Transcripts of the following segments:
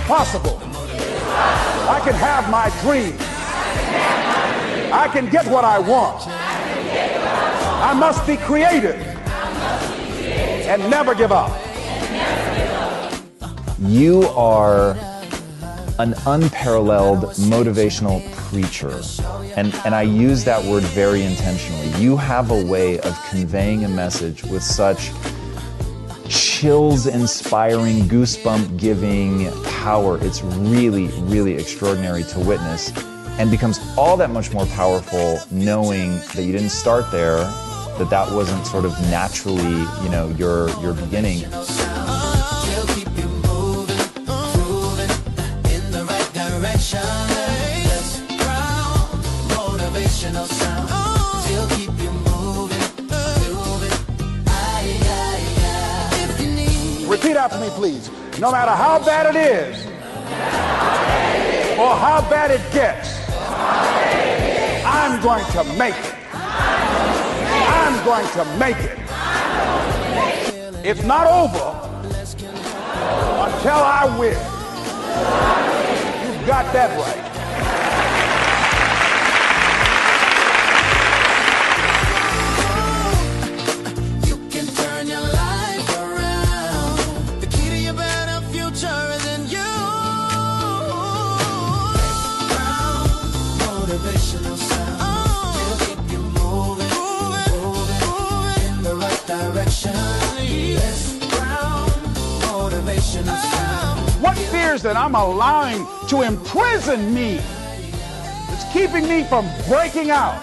possible. I can have my dream. I can get what I want. I must be creative and never give up. You are an unparalleled motivational preacher. And I use that word very intentionally. You have a way of conveying a message with such chills-inspiring, goosebump-giving power. It's really, really extraordinary to witness, and becomes all that much more powerful knowing that you didn't start there, that wasn't sort of naturally, your beginning. Repeat after me, please. No matter how bad it is, or how bad it gets, I'm going to make it. I'm going to make it. It's not over until I win. You've got that right. What fears that I'm allowing to imprison me, that's keeping me from breaking out,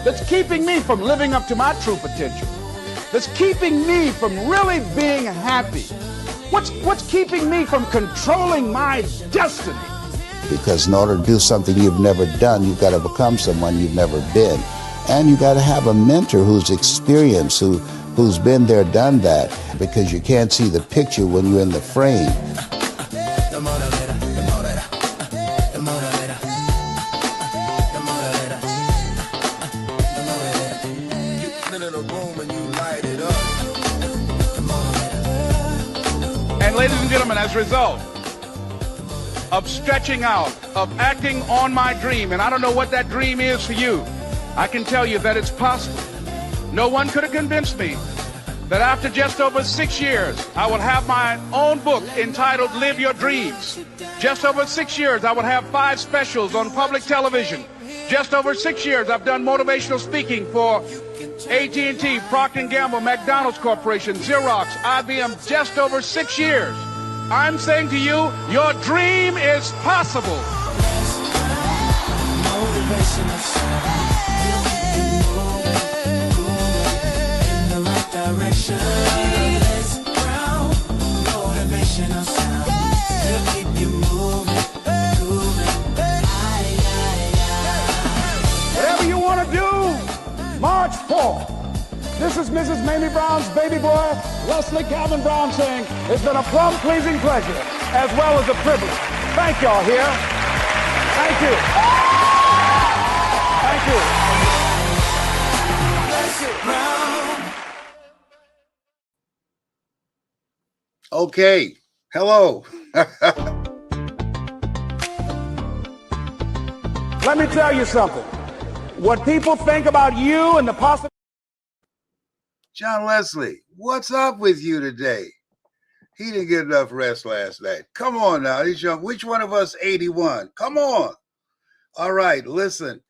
that's keeping me from living up to my true potential, that's keeping me from really being happy? What's keeping me from controlling my destiny? Because in order to do something you've never done, you've got to become someone you've never been. And you've got to have a mentor who's experienced, who's been there, done that, because you can't see the picture when you're in the frame. And ladies and gentlemen, as a result of stretching out, of acting on my dream, and I don't know what that dream is for you, I can tell you that it's possible. No one could have convinced me that after just over 6 years, I would have my own book entitled Live Your Dreams. Just over 6 years, I would have 5 specials on public television. Just over 6 years, I've done motivational speaking for AT&T, Procter & Gamble, McDonald's Corporation, Xerox, IBM. Just over 6 years. I'm saying to you, your dream is possible. Whatever you want to do, March 4th. This is Mrs. Mamie Brown's baby boy, Leslie Calvin Brown, saying it's been a plum-pleasing pleasure as well as a privilege. Thank y'all here. Thank you. Thank you. Okay, hello. Let me tell you something. What people think about you and the possibility. John Leslie, what's up with you today? He didn't get enough rest last night. Come on now, he's young. Which one of us 81? Come on. All right, listen.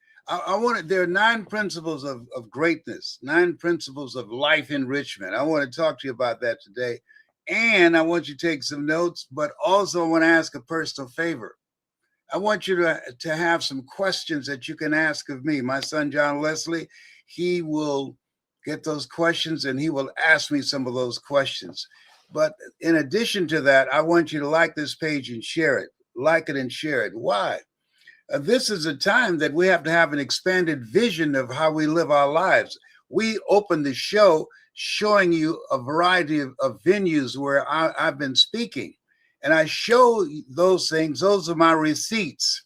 There are 9 principles of greatness, 9 principles of life enrichment. I want to talk to you about that today. And I want you to take some notes, but also I want to ask a personal favor. I want you to have some questions that you can ask of me. My son, John Leslie, he will get those questions and he will ask me some of those questions. But in addition to that, I want you to like this page and share it. Like it and share it. Why? This is a time that we have to have an expanded vision of how we live our lives. We open the show showing you a variety of venues where I've been speaking. And I show those things. Those are my receipts.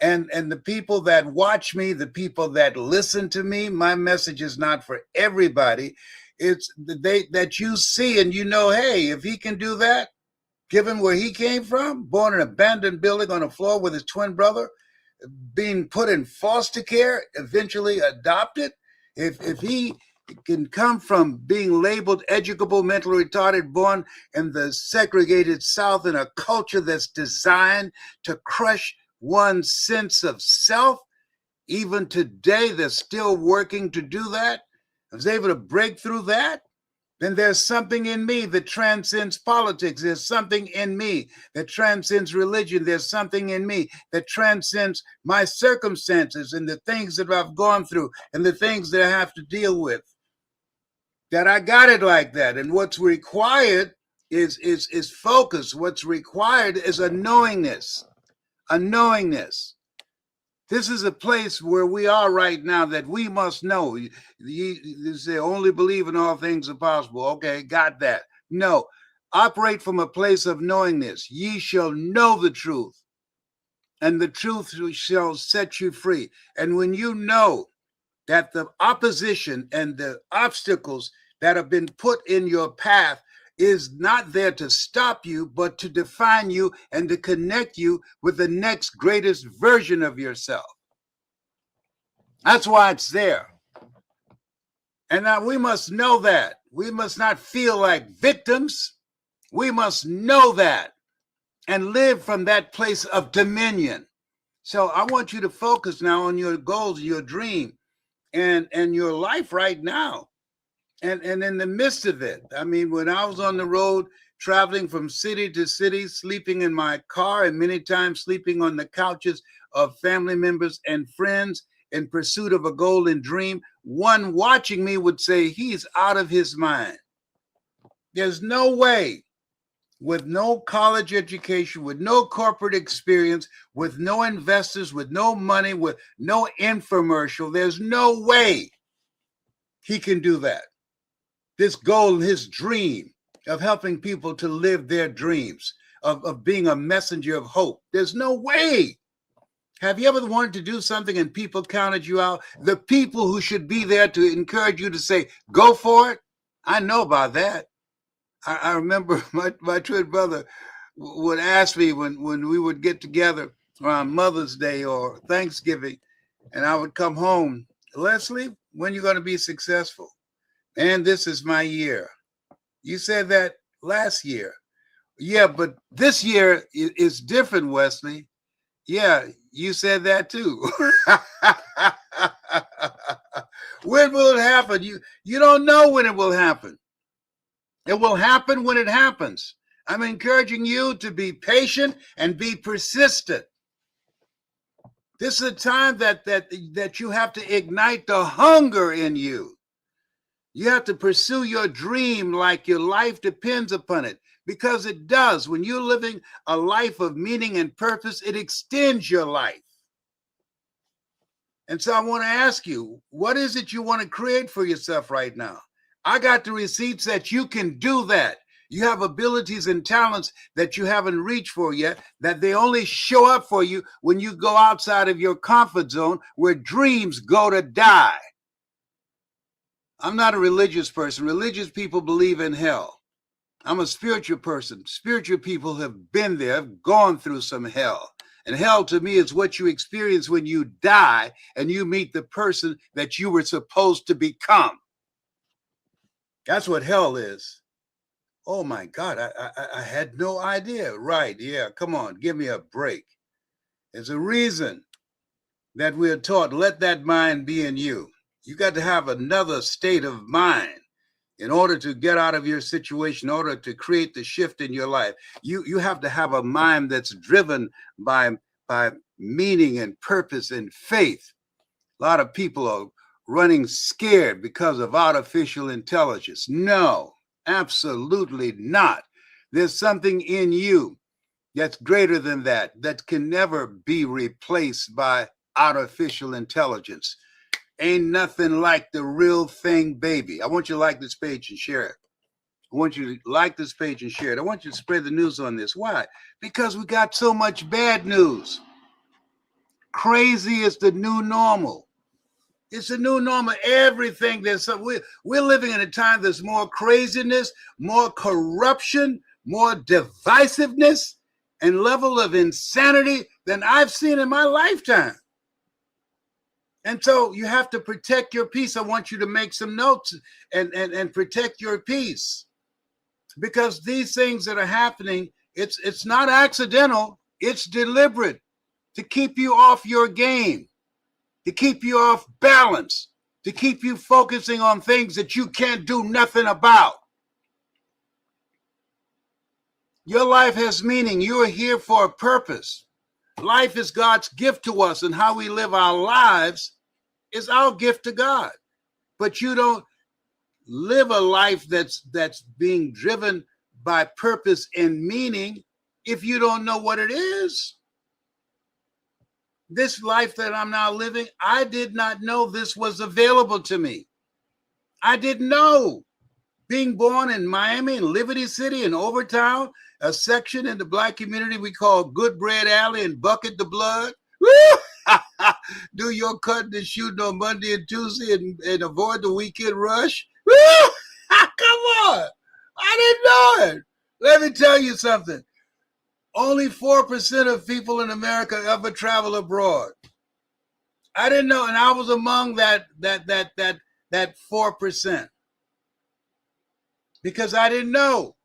And the people that watch me, the people that listen to me, my message is not for everybody. It's that you see and you know, hey, if he can do that, given where he came from, born in an abandoned building on the floor with his twin brother, being put in foster care, eventually adopted, if he can come from being labeled educable, mentally retarded, born in the segregated South in a culture that's designed to crush one's sense of self, even today they're still working to do that. I was able to break through that. Then there's something in me that transcends politics. There's something in me that transcends religion. There's something in me that transcends my circumstances and the things that I've gone through and the things that I have to deal with. That I got it like that. And what's required is focus. What's required is a knowingness. A knowingness. This is a place where we are right now that we must know. You say only believe in all things are possible. Okay, got that. No, operate from a place of knowingness. Ye shall know the truth, and the truth shall set you free. And when you know that the opposition and the obstacles that have been put in your path is not there to stop you, but to define you and to connect you with the next greatest version of yourself. That's why it's there. And now we must know that. We must not feel like victims. We must know that and live from that place of dominion. So I want you to focus now on your goals, your dream, and your life right now. And in the midst of it, I mean, when I was on the road, traveling from city to city, sleeping in my car, and many times sleeping on the couches of family members and friends in pursuit of a goal and dream, one watching me would say, he's out of his mind. There's no way, with no college education, with no corporate experience, with no investors, with no money, with no infomercial, there's no way he can do that. This goal, his dream of helping people to live their dreams, of being a messenger of hope. There's no way. Have you ever wanted to do something and people counted you out? The people who should be there to encourage you to say, go for it. I know about that. I remember my twin brother would ask me when we would get together around Mother's Day or Thanksgiving, and I would come home, Leslie, when are you going to be successful? And this is my year. You said that last year. Yeah, but this year is different, Wesley. Yeah, you said that too. When will it happen? You don't know when it will happen. It will happen when it happens. I'm encouraging you to be patient and be persistent. This is a time that you have to ignite the hunger in you. You have to pursue your dream like your life depends upon it, because it does. When you're living a life of meaning and purpose, it extends your life. And so I want to ask you, what is it you want to create for yourself right now? I got the receipts that you can do that. You have abilities and talents that you haven't reached for yet, that they only show up for you when you go outside of your comfort zone where dreams go to die. I'm not a religious person. Religious people believe in hell. I'm a spiritual person. Spiritual people have been there, have gone through some hell. And hell to me is what you experience when you die and you meet the person that you were supposed to become. That's what hell is. Oh my God, I had no idea. Right, yeah, come on, give me a break. There's a reason that we're taught, let that mind be in you. You got to have another state of mind in order to get out of your situation, in order to create the shift in your life. You have to have a mind that's driven by meaning and purpose and faith. A lot of people are running scared because of artificial intelligence. No, absolutely not. There's something in you that's greater than that, that can never be replaced by artificial intelligence. Ain't nothing like the real thing, baby. I want you to like this page and share it. I want you to like this page and share it. I want you to spread the news on this. Why? Because we got so much bad news. Crazy is the new normal. It's a new normal. Everything we're living in a time there's more craziness, more corruption, more divisiveness and level of insanity than I've seen in my lifetime. And so you have to protect your peace. I want you to make some notes and protect your peace, because these things that are happening, it's not accidental, it's deliberate to keep you off your game, to keep you off balance, to keep you focusing on things that you can't do nothing about. Your life has meaning. You are here for a purpose. Life is God's gift to us, and how we live our lives is our gift to God. But you don't live a life that's being driven by purpose and meaning if you don't know what it is. This life that I'm now living, I did not know this was available to me. I didn't know. Being born in Miami, in Liberty City, in Overtown, a section in the Black community we call Good Bread Alley and Bucket the Blood. Do your cutting and shooting on Monday and Tuesday and avoid the weekend rush. Come on. I didn't know it. Let me tell you something. Only 4% of people in America ever travel abroad. I didn't know, and I was among that 4%. Because I didn't know.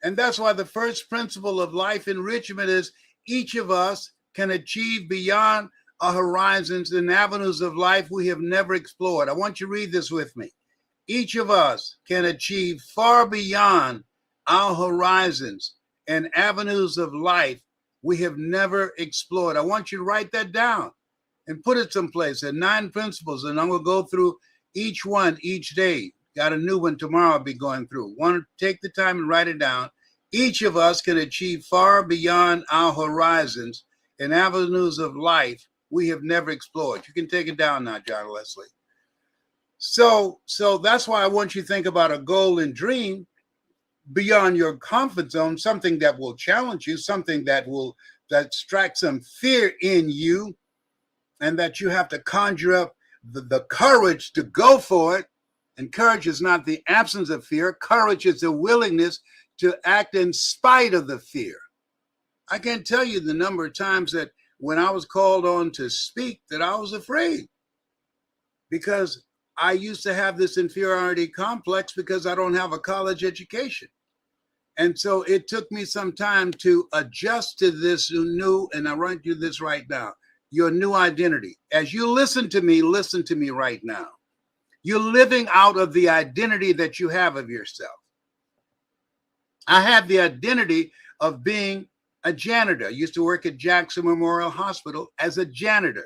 And that's why the first principle of life enrichment is each of us can achieve beyond our horizons and avenues of life we have never explored. I want you to read this with me. Each of us can achieve far beyond our horizons and avenues of life we have never explored. I want you to write that down and put it someplace. There are 9 principles, and I'm going to go through each one each day. Got a new one tomorrow I'll be going through. Want to take the time and write it down. Each of us can achieve far beyond our horizons and avenues of life we have never explored. You can take it down now, John Leslie. So that's why I want you to think about a goal and dream beyond your comfort zone, something that will challenge you, something that strike some fear in you, and that you have to conjure up the courage to go for it. And courage is not the absence of fear. Courage is the willingness to act in spite of the fear. I can't tell you the number of times that when I was called on to speak that I was afraid, because I used to have this inferiority complex because I don't have a college education. And so it took me some time to adjust to this new, and I write you this right now, your new identity. As you listen to me right now. You're living out of the identity that you have of yourself. I have the identity of being a janitor. I used to work at Jackson Memorial Hospital as a janitor.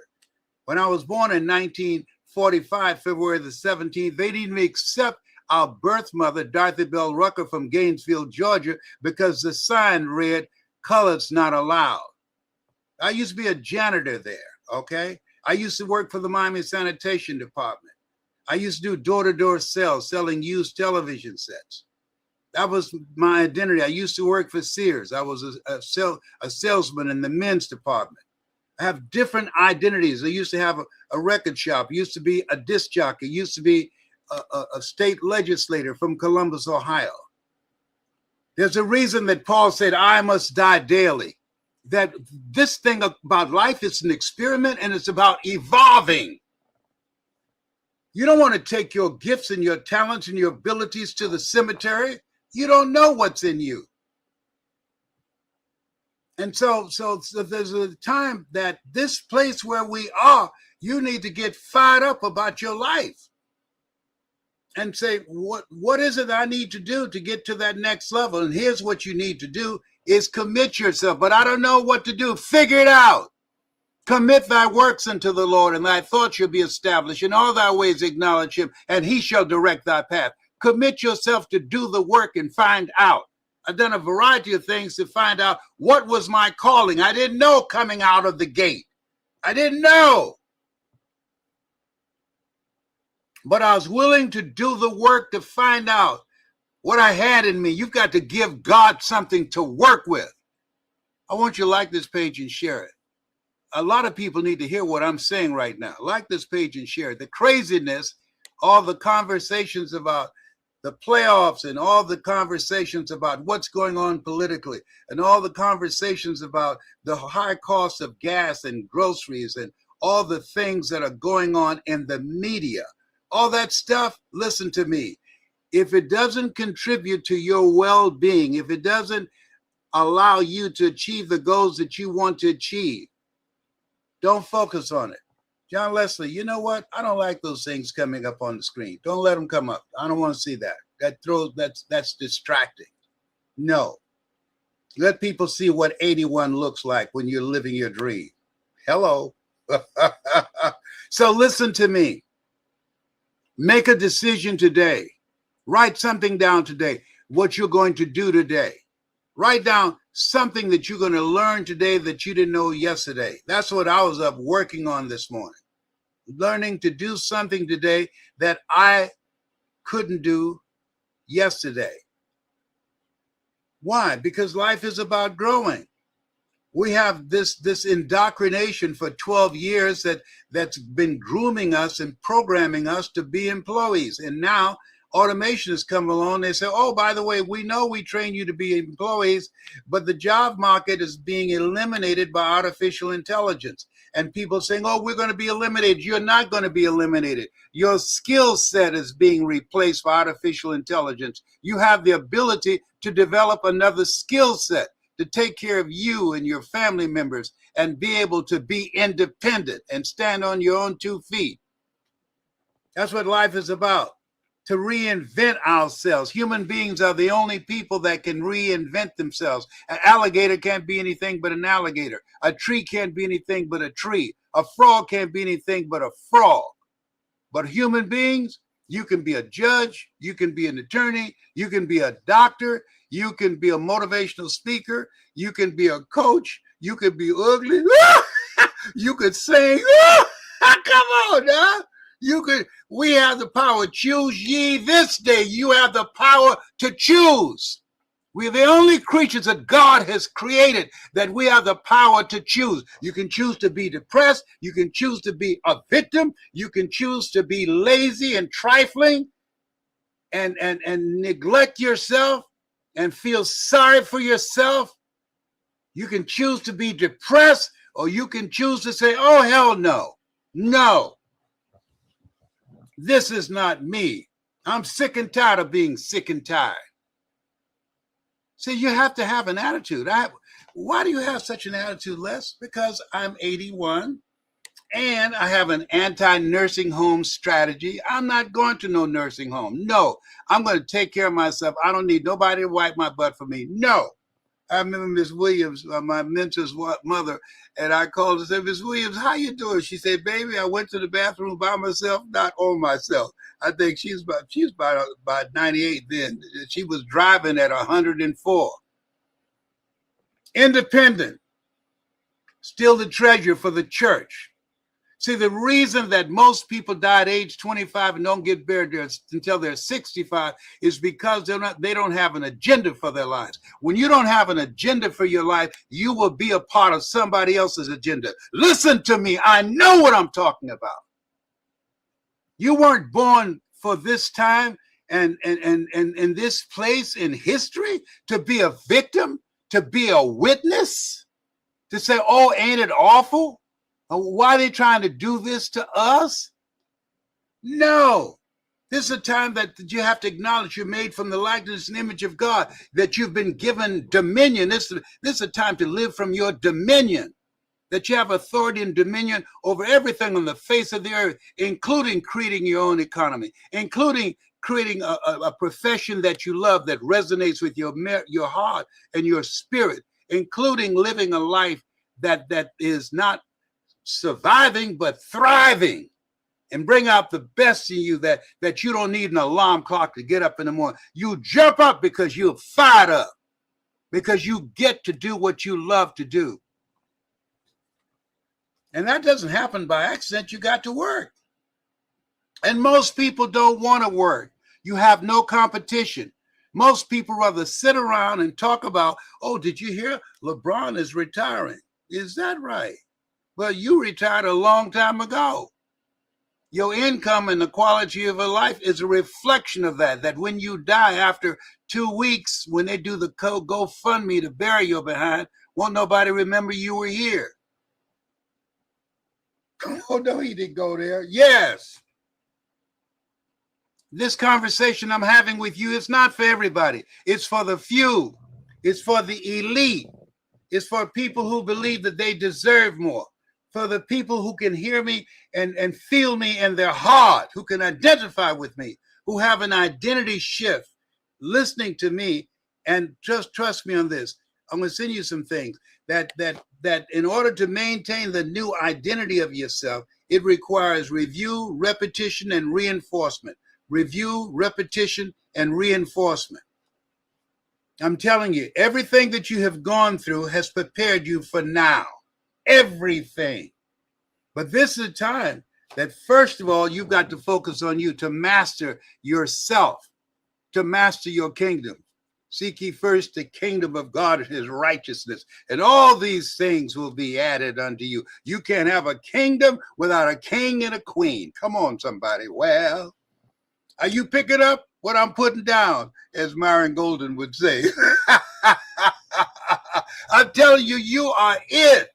When I was born in 1945, February the 17th, they didn't even accept our birth mother, Dorothy Bell Rucker from Gainesville, Georgia, because the sign read, "Colors not allowed." I used to be a janitor there, okay? I used to work for the Miami Sanitation Department. I used to do door-to-door sales, selling used television sets. That was my identity. I used to work for Sears. I was a salesman in the men's department. I have different identities. I used to have a record shop. I used to be a disc jockey. I used to be a state legislator from Columbus, Ohio. There's a reason that Paul said, I must die daily. That this thing about life is an experiment, and it's about evolving. You don't want to take your gifts and your talents and your abilities to the cemetery. You don't know what's in you. And so there's a time that this place where we are, you need to get fired up about your life and say, what is it I need to do to get to that next level? And here's what you need to do is commit yourself. But I don't know what to do. Figure it out. Commit thy works unto the Lord, and thy thoughts shall be established. In all thy ways acknowledge him, and he shall direct thy path. Commit yourself to do the work and find out. I've done a variety of things to find out what was my calling. I didn't know coming out of the gate. I didn't know. But I was willing to do the work to find out what I had in me. You've got to give God something to work with. I want you to like this page and share it. A lot of people need to hear what I'm saying right now. Like this page and share it. The craziness, all the conversations about the playoffs and all the conversations about what's going on politically and all the conversations about the high cost of gas and groceries and all the things that are going on in the media, all that stuff, listen to me. If it doesn't contribute to your well-being, if it doesn't allow you to achieve the goals that you want to achieve, don't focus on it. John Leslie, you know what? I don't like those things coming up on the screen. Don't let them come up. I don't want to see that. That's distracting. No. Let people see what 81 looks like when you're living your dream. Hello. So listen to me. Make a decision today. Write something down today, what you're going to do today. Write down something that you're going to learn today that you didn't know yesterday. That's what I was up working on this morning. Learning to do something today that I couldn't do yesterday. Why? Because life is about growing. We have this indoctrination for 12 years that's been grooming us and programming us to be employees. And now automation has come along. They say, oh, by the way, we know we train you to be employees, but the job market is being eliminated by artificial intelligence. And people saying, oh, we're going to be eliminated. You're not going to be eliminated. Your skill set is being replaced by artificial intelligence. You have the ability to develop another skill set to take care of you and your family members and be able to be independent and stand on your own 2 feet. That's what life is about. To reinvent ourselves. Human beings are the only people that can reinvent themselves. An alligator can't be anything but an alligator. A tree can't be anything but a tree. A frog can't be anything but a frog. But human beings, you can be a judge, you can be an attorney, you can be a doctor, you can be a motivational speaker, you can be a coach, you can be ugly, you could sing, come on now. We have the power. Choose ye this day. You have the power to choose. We're the only creatures that God has created that we have the power to choose. You can choose to be depressed. You can choose to be a victim. You can choose to be lazy and trifling and neglect yourself and feel sorry for yourself. You can choose to be depressed, or you can choose to say, oh, hell no. No. This is not me. I'm sick and tired of being sick and tired. See, you have to have an attitude. Why do you have such an attitude, Les? Because I'm 81 and I have an anti-nursing home strategy. I'm not going to no nursing home. No, I'm going to take care of myself. I don't need nobody to wipe my butt for me. No. I remember Miss Williams, my mentor's mother, and I called her and said, Miss Williams, how you doing? She said, baby, I went to the bathroom by myself, not on myself. I think she's about 98 then. She was driving at 104. Independent, still the treasure for the church. See, the reason that most people die at age 25 and don't get buried until they're 65 is because they don't have an agenda for their lives. When you don't have an agenda for your life, you will be a part of somebody else's agenda. Listen to me. I know what I'm talking about. You weren't born for this time and this place in history to be a victim, to be a witness, to say, oh, ain't it awful? Why are they trying to do this to us? No. This is a time that you have to acknowledge you're made from the likeness and image of God, that you've been given dominion. This is a time to live from your dominion, that you have authority and dominion over everything on the face of the earth, including creating your own economy, including creating a profession that you love that resonates with your heart and your spirit, including living a life that is not surviving but thriving, and bring out the best in you that you don't need an alarm clock to get up in the morning. You jump up because you're fired up, because you get to do what you love to do. And that doesn't happen by accident. You got to work. And most people don't want to work. You have no competition. Most people rather sit around and talk about, oh, did you hear LeBron is retiring? Is that right? Well, you retired a long time ago. Your income and the quality of your life is a reflection of that. That when you die after 2 weeks, when they do the GoFundMe to bury your behind, won't nobody remember you were here. Oh, no, he didn't go there. Yes. This conversation I'm having with you is not for everybody. It's for the few. It's for the elite. It's for people who believe that they deserve more. For the people who can hear me and feel me in their heart, who can identify with me, who have an identity shift, listening to me, and just trust me on this. I'm going to send you some things that in order to maintain the new identity of yourself, it requires review, repetition, and reinforcement. Review, repetition, and reinforcement. I'm telling you, everything that you have gone through has prepared you for now. Everything. But this is a time that, first of all, you've got to focus on you to master yourself, to master your kingdom. Seek ye first the kingdom of God and his righteousness, and all these things will be added unto you. You can't have a kingdom without a king and a queen. Come on, somebody. Well, are you picking up what I'm putting down, as Myron Golden would say? I'm telling you, you are it.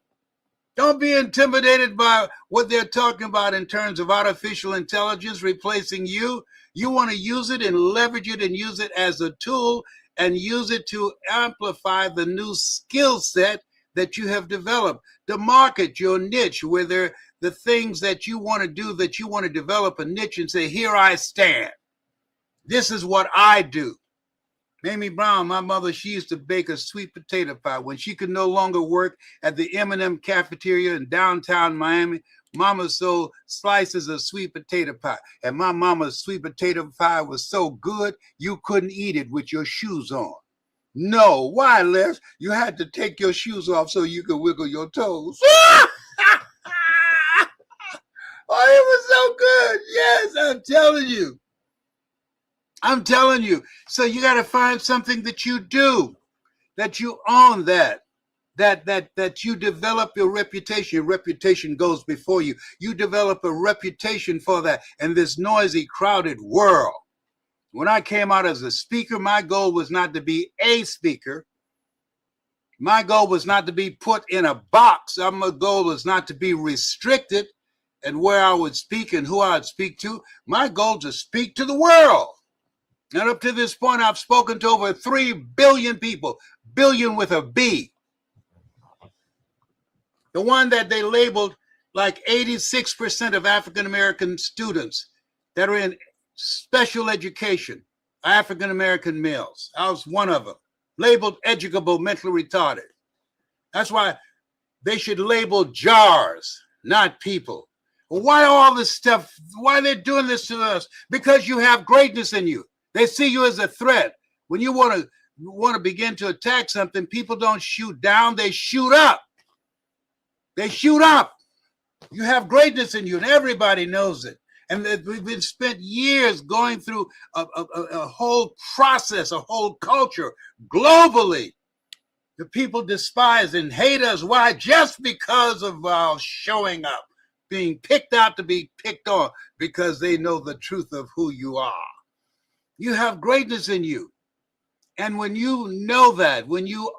Don't be intimidated by what they're talking about in terms of artificial intelligence replacing you. You want to use it and leverage it and use it as a tool and use it to amplify the new skill set that you have developed, to market your niche, where they're the things that you want to do, that you want to develop a niche and say, here I stand. This is what I do. Mamie Brown, my mother, she used to bake a sweet potato pie. When she could no longer work at the M&M cafeteria in downtown Miami, Mama sold slices of sweet potato pie. And my mama's sweet potato pie was so good, you couldn't eat it with your shoes on. No, why, Les? You had to take your shoes off so you could wiggle your toes. Oh, it was so good. Yes, I'm telling you. I'm telling you. So you got to find something that you do, that you own, that you develop your reputation. Your reputation goes before you. You develop a reputation for that in this noisy, crowded world. When I came out as a speaker, my goal was not to be a speaker. My goal was not to be put in a box. My goal was not to be restricted and where I would speak and who I would speak to. My goal is to speak to the world. And up to this point, I've spoken to over 3 billion people, billion with a B. The one that they labeled like 86% of African-American students that are in special education, African-American males. I was one of them, labeled educable, mentally retarded. That's why they should label jars, not people. Why all this stuff? Why they're doing this to us? Because you have greatness in you. They see you as a threat. When you want to begin to attack something, people don't shoot down, they shoot up. They shoot up. You have greatness in you, and everybody knows it. And we've been spent years going through a whole process, a whole culture globally. The people despise and hate us. Why? Just because of our showing up, being picked out to be picked on, because they know the truth of who you are. You have greatness in you. And when you know that, when you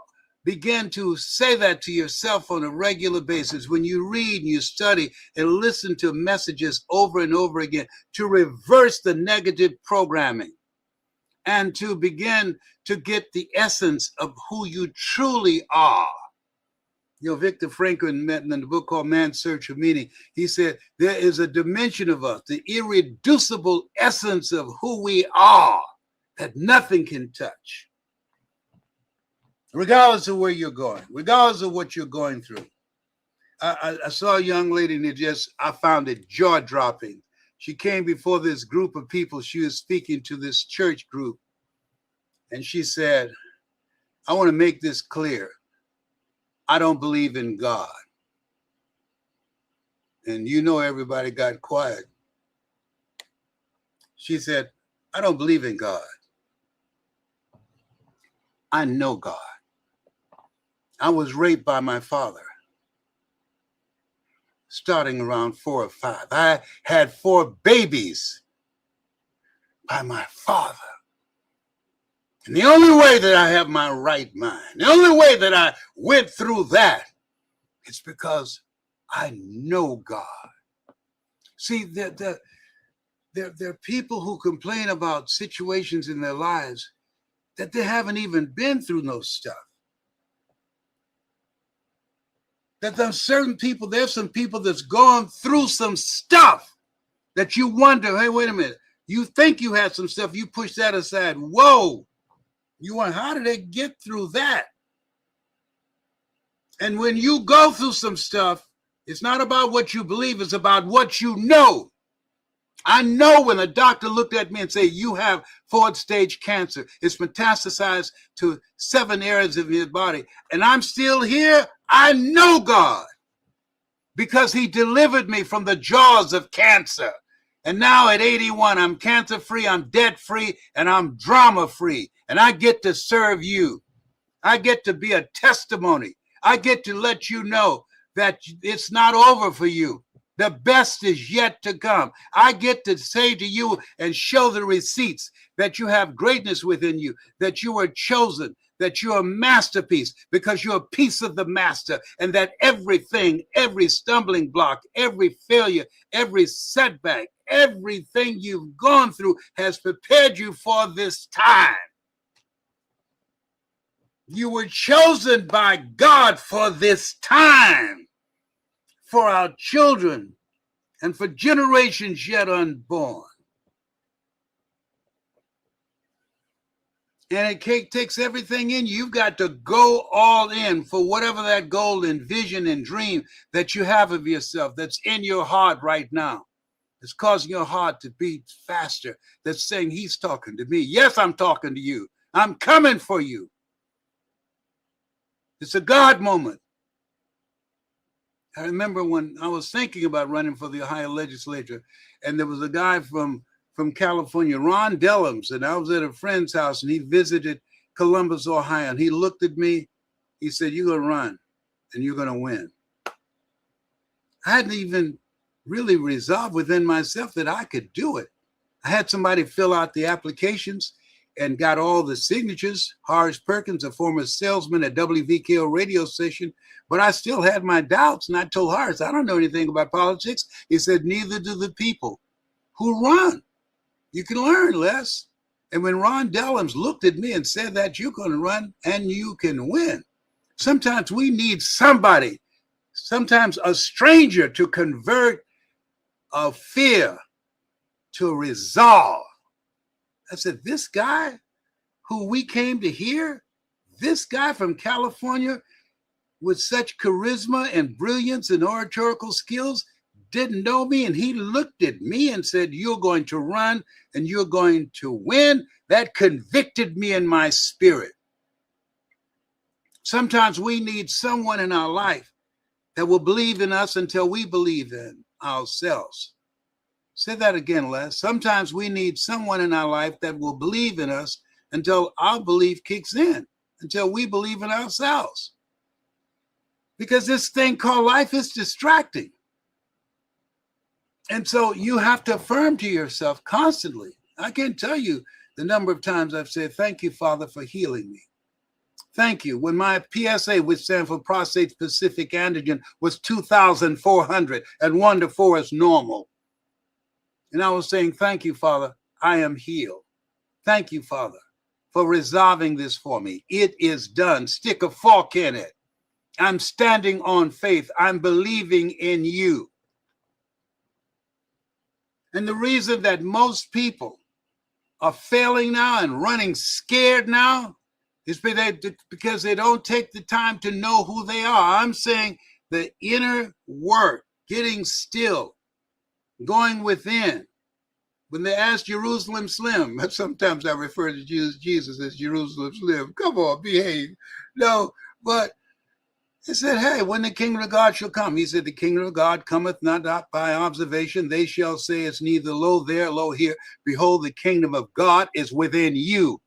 begin to say that to yourself on a regular basis, when you read and you study and listen to messages over and over again, to reverse the negative programming and to begin to get the essence of who you truly are. You know, Viktor Frankl in the book called Man's Search for Meaning, he said, there is a dimension of us, the irreducible essence of who we are, that nothing can touch. Regardless of where you're going, regardless of what you're going through. I saw a young lady and I found it jaw-dropping. She came before this group of people. She was speaking to this church group. And she said, I want to make this clear. I don't believe in God. And you know everybody got quiet. She said, I don't believe in God. I know God. I was raped by my father. starting around 4 or 5. I had 4 babies by my father. And the only way that I have my right mind, the only way that I went through that, it's because I know God. See, there are people who complain about situations in their lives that they haven't even been through no stuff. That there's some people that's gone through some stuff that you wonder, hey, wait a minute. You think you had some stuff, you push that aside. Whoa. You wonder, how did they get through that? And when you go through some stuff, it's not about what you believe, it's about what you know. I know when a doctor looked at me and said, you have 4th stage cancer. It's metastasized to 7 areas of your body. And I'm still here. I know God because he delivered me from the jaws of cancer. And now at 81, I'm cancer-free, I'm debt-free, and I'm drama-free. And I get to serve you. I get to be a testimony. I get to let you know that it's not over for you. The best is yet to come. I get to say to you and show the receipts that you have greatness within you, that you are chosen, that you're a masterpiece because you're a piece of the master, and that everything, every stumbling block, every failure, every setback, everything you've gone through has prepared you for this time. You were chosen by God for this time, for our children, and for generations yet unborn. And it takes everything in you. You've got to go all in for whatever that goal and vision and dream that you have of yourself that's in your heart right now. It's causing your heart to beat faster. That's saying, he's talking to me. Yes, I'm talking to you. I'm coming for you. It's a God moment. I remember when I was thinking about running for the Ohio legislature, and there was a guy from California, Ron Dellums, and I was at a friend's house, and he visited Columbus, Ohio, and he looked at me. He said, you're going to run, and you're going to win. I hadn't even really resolved within myself that I could do it. I had somebody fill out the applications and got all the signatures. Horace Perkins, a former salesman at WVKO radio station, but I still had my doubts. And I told Horace, I don't know anything about politics. He said, neither do the people who run. You can learn, Les. And when Ron Dellums looked at me and said that you're going to run and you can win, sometimes we need somebody, sometimes a stranger, to convert a fear to a resolve. I said, this guy who we came to hear, this guy from California with such charisma and brilliance and oratorical skills didn't know me, and he looked at me and said, you're going to run and you're going to win. That convicted me in my spirit. Sometimes we need someone in our life that will believe in us until we believe in ourselves. Say that again, Les. Sometimes we need someone in our life that will believe in us until our belief kicks in, until we believe in ourselves. Because this thing called life is distracting. And so you have to affirm to yourself constantly. I can't tell you the number of times I've said, thank you, Father, for healing me. Thank you. When my PSA, which stands for prostate specific antigen, was 2,400 and 1 to 4 is normal. And I was saying, thank you, Father, I am healed. Thank you, Father, for resolving this for me. It is done. Stick a fork in it. I'm standing on faith. I'm believing in you. And the reason that most people are failing now and running scared now is because they don't take the time to know who they are. I'm saying the inner work, getting still, going within. When they asked Jerusalem Slim, sometimes I refer to Jesus as Jerusalem Slim. Come on, behave. No, but he said, hey, when the kingdom of God shall come, he said, the kingdom of God cometh not by observation. They shall say it's neither lo there, lo here. Behold, the kingdom of God is within you.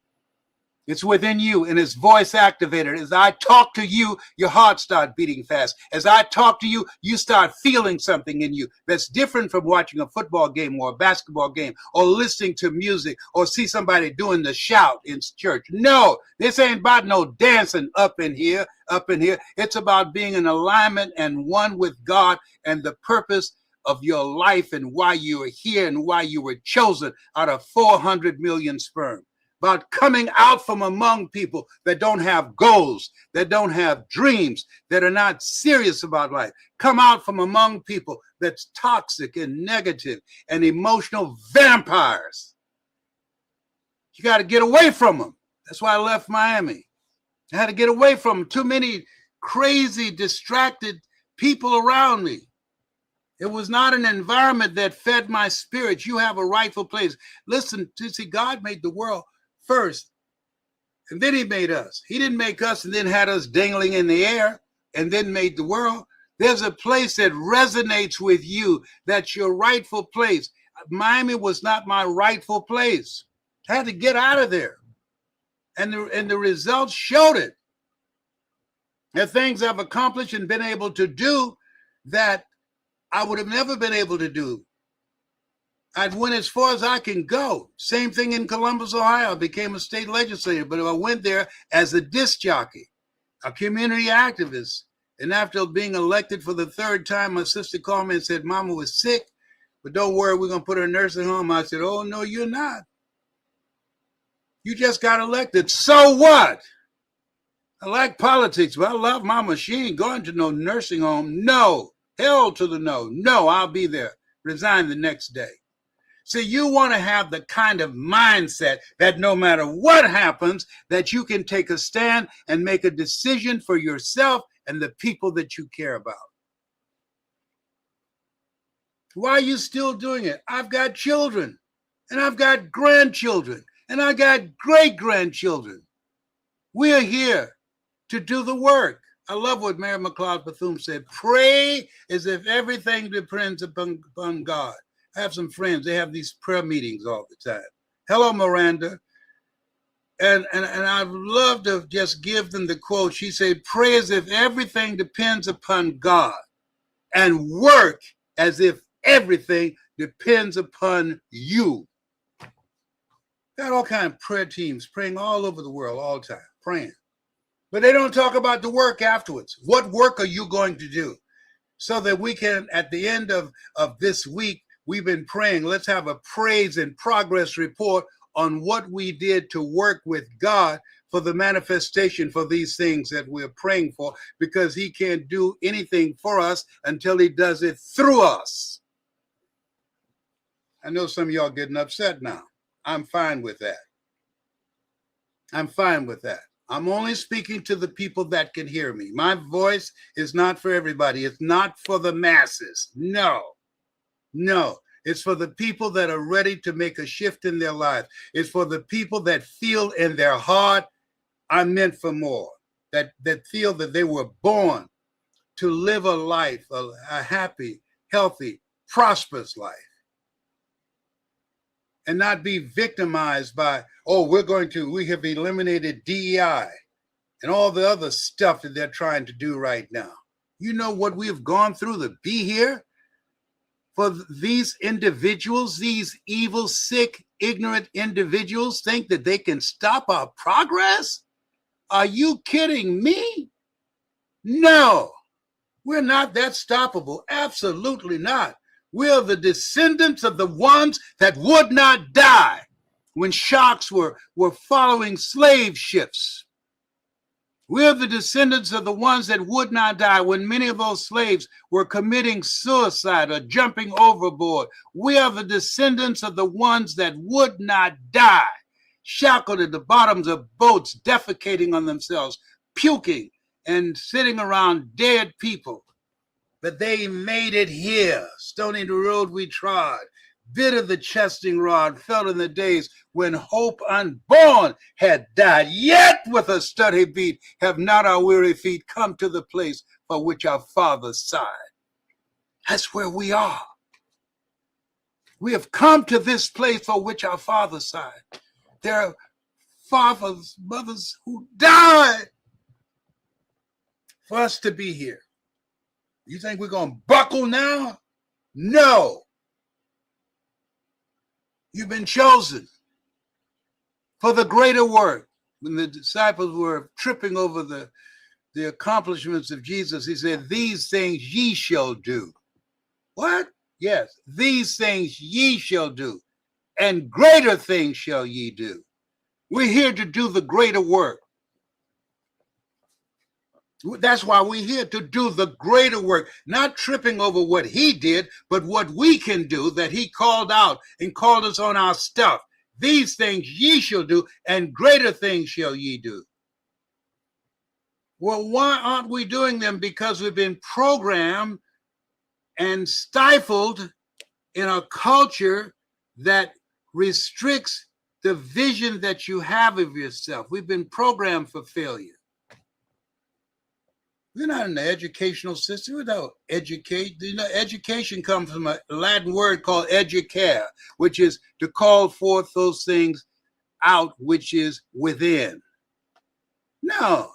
It's within you, and it's voice activated. As I talk to you, your heart starts beating fast. As I talk to you, you start feeling something in you that's different from watching a football game or a basketball game or listening to music or see somebody doing the shout in church. No, this ain't about no dancing up in here, up in here. It's about being in alignment and one with God and the purpose of your life and why you are here and why you were chosen out of 400 million sperm. About coming out from among people that don't have goals, that don't have dreams, that are not serious about life. Come out from among people that's toxic and negative and emotional vampires. You got to get away from them. That's why I left Miami. I had to get away from them. Too many crazy, distracted people around me. It was not an environment that fed my spirit. You have a rightful place. Listen, see, God made the world first, and then he made us. He didn't make us and then had us dangling in the air and then made the world. There's a place that resonates with you. That's your rightful place. Miami was not my rightful place. I had to get out of there. And the results showed it. There are things I've accomplished and been able to do that I would have never been able to do. I'd went as far as I can go. Same thing in Columbus, Ohio. I became a state legislator, but I went there as a disc jockey, a community activist. And after being elected for the third time, my sister called me and said, Mama was sick, but don't worry, we're going to put her in a nursing home. I said, oh, no, you're not. You just got elected. So what? I like politics, but I love Mama. She ain't going to no nursing home. No. Hell to the no. No, I'll be there. Resign the next day. So you want to have the kind of mindset that no matter what happens, that you can take a stand and make a decision for yourself and the people that you care about. Why are you still doing it? I've got children, and I've got grandchildren, and I got great-grandchildren. We are here to do the work. I love what Mary McLeod Bethune said. Pray as if everything depends upon God. I have some friends. They have these prayer meetings all the time. Hello, Miranda. And I'd love to just give them the quote. She said, pray as if everything depends upon God and work as if everything depends upon you. Got all kinds of prayer teams praying all over the world all the time, praying. But they don't talk about the work afterwards. What work are you going to do? So that we can, at the end of this week, we've been praying. Let's have a praise and progress report on what we did to work with God for the manifestation for these things that we're praying for, because he can't do anything for us until he does it through us. I know some of y'all getting upset now. I'm fine with that. I'm fine with that. I'm only speaking to the people that can hear me. My voice is not for everybody. It's not for the masses. No. It's for the people that are ready to make a shift in their life. It's for the people that feel in their heart, I'm meant for more. That feel that they were born to live a life, a happy, healthy, prosperous life. And not be victimized by, we have eliminated DEI and all the other stuff that they're trying to do right now. You know what we have gone through to be here? For these individuals, these evil, sick, ignorant individuals think that they can stop our progress? Are you kidding me? No, we're not that stoppable. Absolutely not. We're the descendants of the ones that would not die when sharks were following slave ships. We're the descendants of the ones that would not die when many of those slaves were committing suicide or jumping overboard. We are the descendants of the ones that would not die, shackled at the bottoms of boats, defecating on themselves, puking and sitting around dead people. But they made it here. Stony the road we trod. Bitter the chesting rod fell in the days when hope unborn had died. Yet with a steady beat have not our weary feet come to the place for which our fathers sighed. That's where we are. We have come to this place for which our fathers sighed. There are fathers, mothers who died for us to be here. You think we're going to buckle now? No. You've been chosen for the greater work. When the disciples were tripping over the accomplishments of Jesus, he said, these things ye shall do. What? Yes, these things ye shall do, and greater things shall ye do. We're here to do the greater work. That's why we're here, to do the greater work, not tripping over what he did, but what we can do that he called out and called us on our stuff. These things ye shall do, and greater things shall ye do. Well, why aren't we doing them? Because we've been programmed and stifled in a culture that restricts the vision that you have of yourself. We've been programmed for failure. We're not in the educational system. We don't educate. You know, education comes from a Latin word called educare, which is to call forth those things out which is within. No.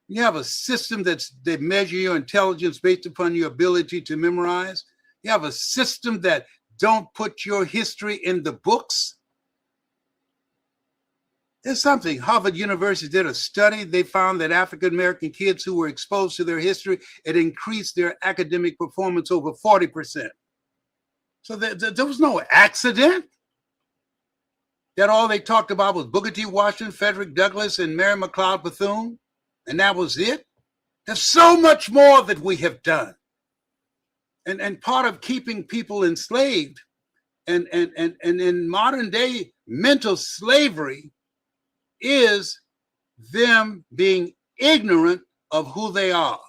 You have a system that measure your intelligence based upon your ability to memorize. You have a system that don't put your history in the books. There's something. Harvard University did a study. They found that African-American kids who were exposed to their history, it increased their academic performance over 40%. So there was no accident that all they talked about was Booker T. Washington, Frederick Douglass, and Mary McLeod Bethune, and that was it. There's so much more that we have done. And part of keeping people enslaved and in modern day mental slavery is them being ignorant of who they are.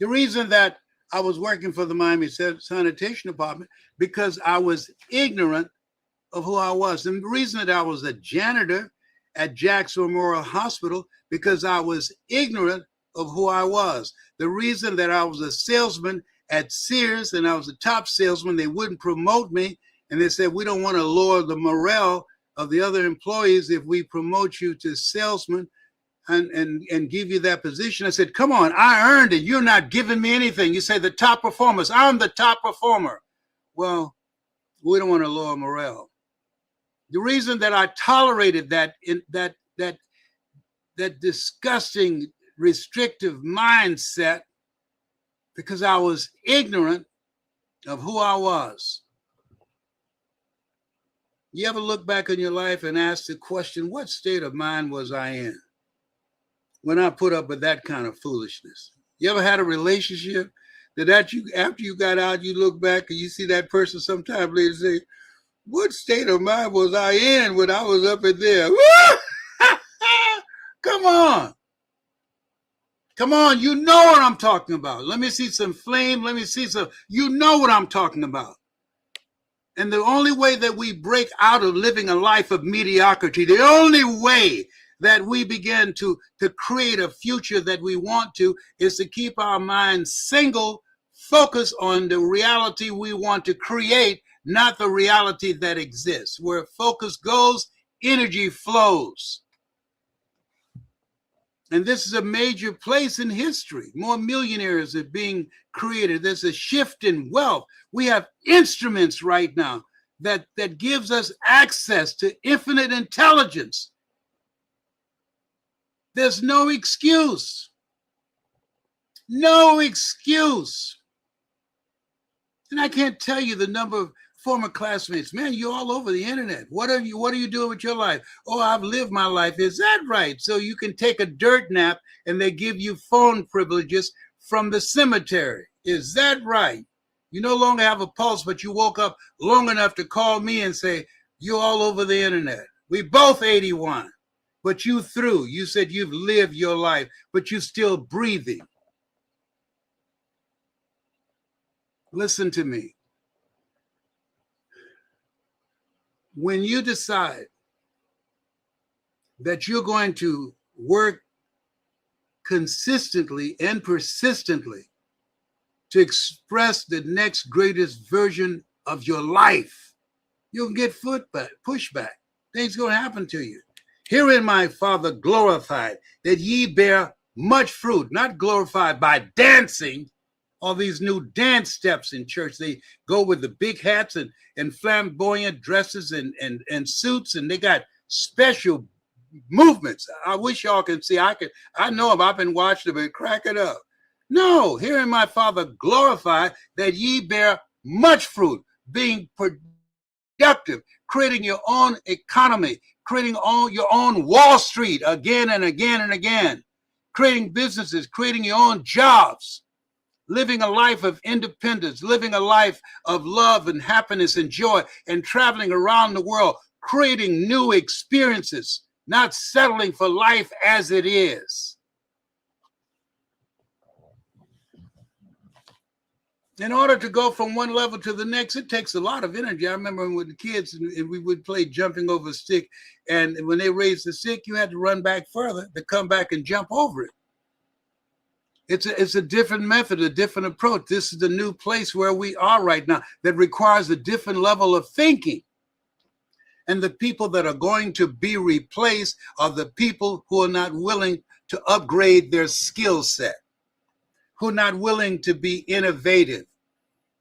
The reason that I was working for the Miami Sanitation Department, because I was ignorant of who I was. And the reason that I was a janitor at Jackson Memorial Hospital, because I was ignorant of who I was. The reason that I was a salesman at Sears and I was a top salesman, they wouldn't promote me. And they said, we don't want to lower the morale of the other employees if we promote you to salesman and give you that position. I said, come on, I earned it. You're not giving me anything. You say the top performers. I'm the top performer. Well, we don't want to lower morale. The reason that I tolerated that disgusting, restrictive mindset, because I was ignorant of who I was. You ever look back on your life and ask the question, what state of mind was I in when I put up with that kind of foolishness? You ever had a relationship that after you got out, you look back and you see that person sometime later say, what state of mind was I in when I was up in there? Come on. Come on, you know what I'm talking about. Let me see some flame. Let me see some, you know what I'm talking about. And the only way that we break out of living a life of mediocrity, the only way that we begin to create a future that we want to, is to keep our minds single, focus on the reality we want to create, not the reality that exists. Where focus goes, energy flows. And this is a major place in history. More millionaires are being created. There's a shift in wealth. We have instruments right now that gives us access to infinite intelligence. There's no excuse. No excuse. And I can't tell you the number of former classmates. Man, you're all over the internet. What are you doing with your life? Oh, I've lived my life. Is that right? So you can take a dirt nap and they give you phone privileges from the cemetery. Is that right? You no longer have a pulse, but you woke up long enough to call me and say, you're all over the internet. We both 81, but you through. You said you've lived your life, but you're still breathing. Listen to me. When you decide that you're going to work consistently and persistently to express the next greatest version of your life, you'll get pushback. Things going to happen to you. Herein my Father glorified, that ye bear much fruit, not glorified by dancing. All these new dance steps in church. They go with the big hats and flamboyant dresses and suits, and they got special movements. I wish y'all can see. I know them. I've been watching them and cracking up. No, herein my Father glorified, that ye bear much fruit, being productive, creating your own economy, creating your own Wall Street again and again and again, creating businesses, creating your own jobs, living a life of independence, living a life of love and happiness and joy, and traveling around the world, creating new experiences, not settling for life as it is. In order to go from one level to the next, it takes a lot of energy. I remember with the kids, and we would play jumping over a stick, and when they raised the stick, you had to run back further to come back and jump over it. It's a different method, a different approach. This is the new place where we are right now that requires a different level of thinking. And the people that are going to be replaced are the people who are not willing to upgrade their skill set, who are not willing to be innovative,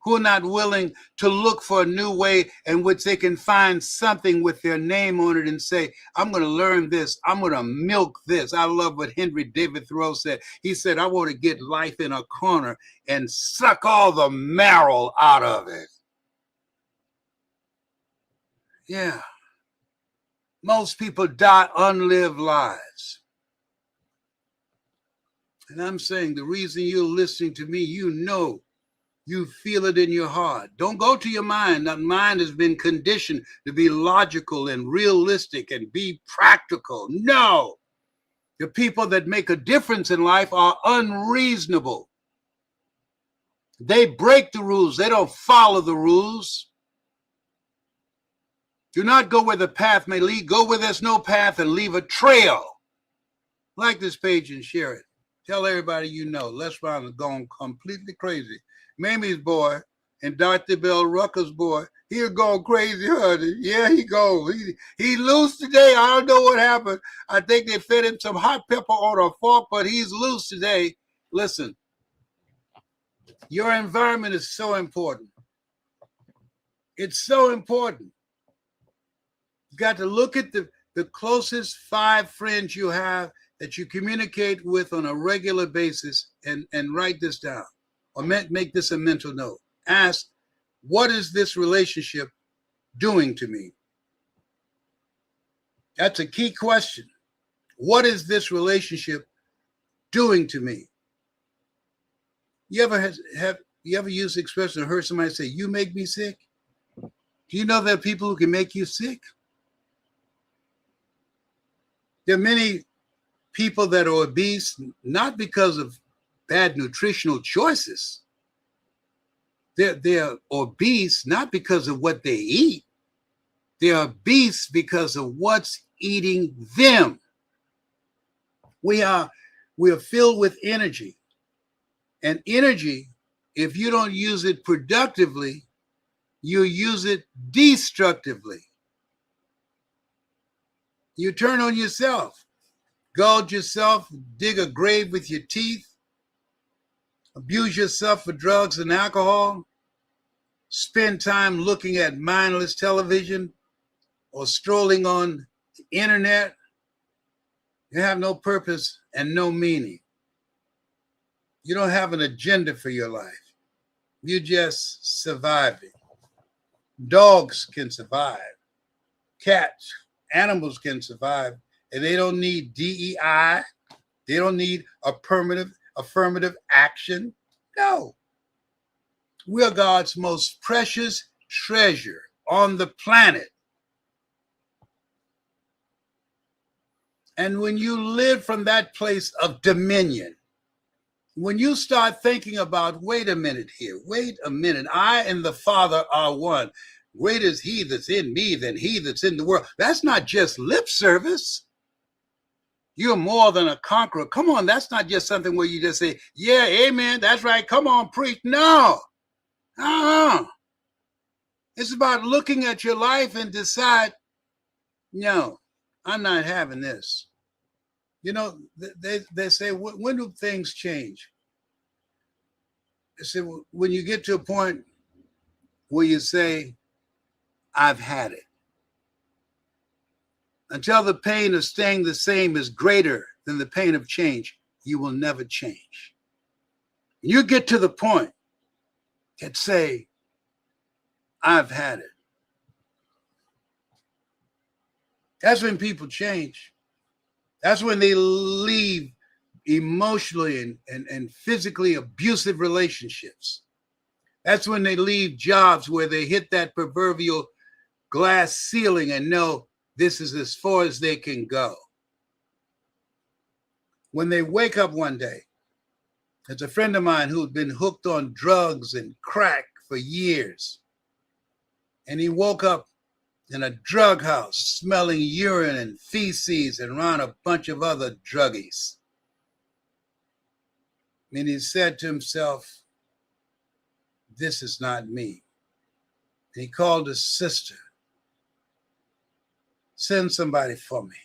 who are not willing to look for a new way in which they can find something with their name on it and say, I'm going to learn this. I'm going to milk this. I love what Henry David Thoreau said. He said, I want to get life in a corner and suck all the marrow out of it. Yeah. Most people die unlived lives. And I'm saying the reason you're listening to me, you feel it in your heart. Don't go to your mind. That mind has been conditioned to be logical and realistic and be practical. No. The people that make a difference in life are unreasonable. They break the rules. They don't follow the rules. Do not go where the path may lead. Go where there's no path and leave a trail. Like this page and share it. Tell everybody you know. Les Brown has gone completely crazy. Mamie's boy and Dr. Bell Rucker's boy, he's going crazy, honey. Yeah, he goes. He loose today. I don't know what happened. I think they fed him some hot pepper on a fork, but he's loose today. Listen, your environment is so important. It's so important. You got to look at the closest 5 friends you have that you communicate with on a regular basis and write this down or make this a mental note. Ask, what is this relationship doing to me? That's a key question. What is this relationship doing to me? You ever use the expression or heard somebody say, you make me sick? Do you know there are people who can make you sick? There are many people that are obese, not because of bad nutritional choices. They're obese not because of what they eat. They're obese because of what's eating them. We are filled with energy. And energy, if you don't use it productively, you use it destructively. You turn on yourself, gouge yourself, dig a grave with your teeth, abuse yourself for drugs and alcohol, spend time looking at mindless television or strolling on the internet. You have no purpose and no meaning. You don't have an agenda for your life. You're just surviving. Dogs can survive. Cats, animals can survive, and they don't need DEI. They don't need affirmative action. No. We are God's most precious treasure on the planet. And when you live from that place of dominion, when you start thinking about, wait a minute, I and the Father are one. Greater is he that's in me than he that's in the world. That's not just lip service. You're more than a conqueror. Come on, that's not just something where you just say, yeah, amen, that's right, come on, preach. No. It's about looking at your life and decide, No, I'm not having this. You know, they say, when do things change? They say, when you get to a point where you say, I've had it. Until the pain of staying the same is greater than the pain of change, you will never change. You get to the point that say, I've had it. That's when people change. That's when they leave emotionally and physically abusive relationships. That's when they leave jobs where they hit that proverbial glass ceiling and know this is as far as they can go. When they wake up one day, there's a friend of mine who'd been hooked on drugs and crack for years. And he woke up in a drug house smelling urine and feces and around a bunch of other druggies. And he said to himself, this is not me. And he called his sister. Send somebody for me.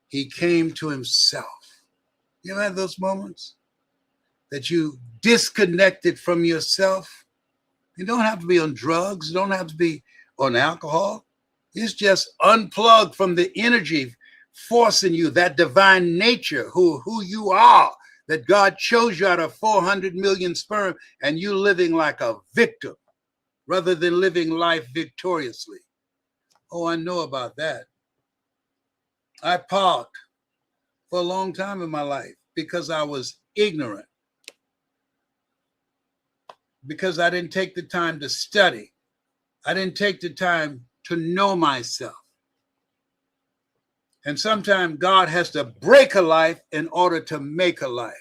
He came to himself. You ever had those moments that you disconnected from yourself? You don't have to be on drugs. You don't have to be on alcohol. It's just unplugged from the energy forcing you, that divine nature, who you are, that God chose you out of 400 million sperm, and you living like a victim rather than living life victoriously. Oh, I know about that. I parked for a long time in my life because I was ignorant, because I didn't take the time to study. I didn't take the time to know myself. And sometimes God has to break a life in order to make a life.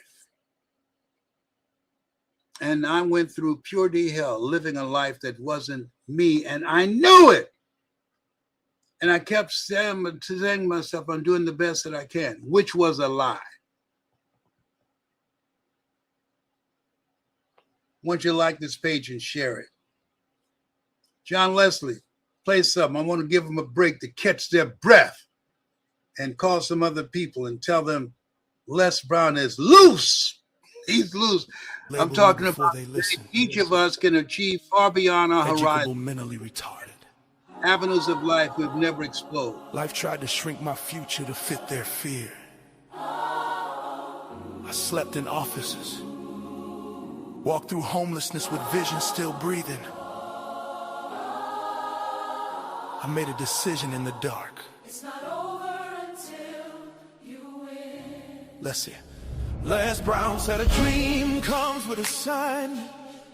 And I went through pure D hell, living a life that wasn't me, and I knew it. And I kept saying to myself, I'm doing the best that I can, which was a lie. I want you to like this page and share it. John Leslie, play something. I want to give them a break to catch their breath and call some other people and tell them Les Brown is loose. He's loose. I'm talking about each of us can achieve far beyond our horizon. Mentally retarded. Avenues of life we've never explored. Life tried to shrink my future to fit their fear. I slept in offices. Walked through homelessness with vision still breathing. I made a decision in the dark. It's not over until you win. Let's see. Les Brown said a dream comes with a sign.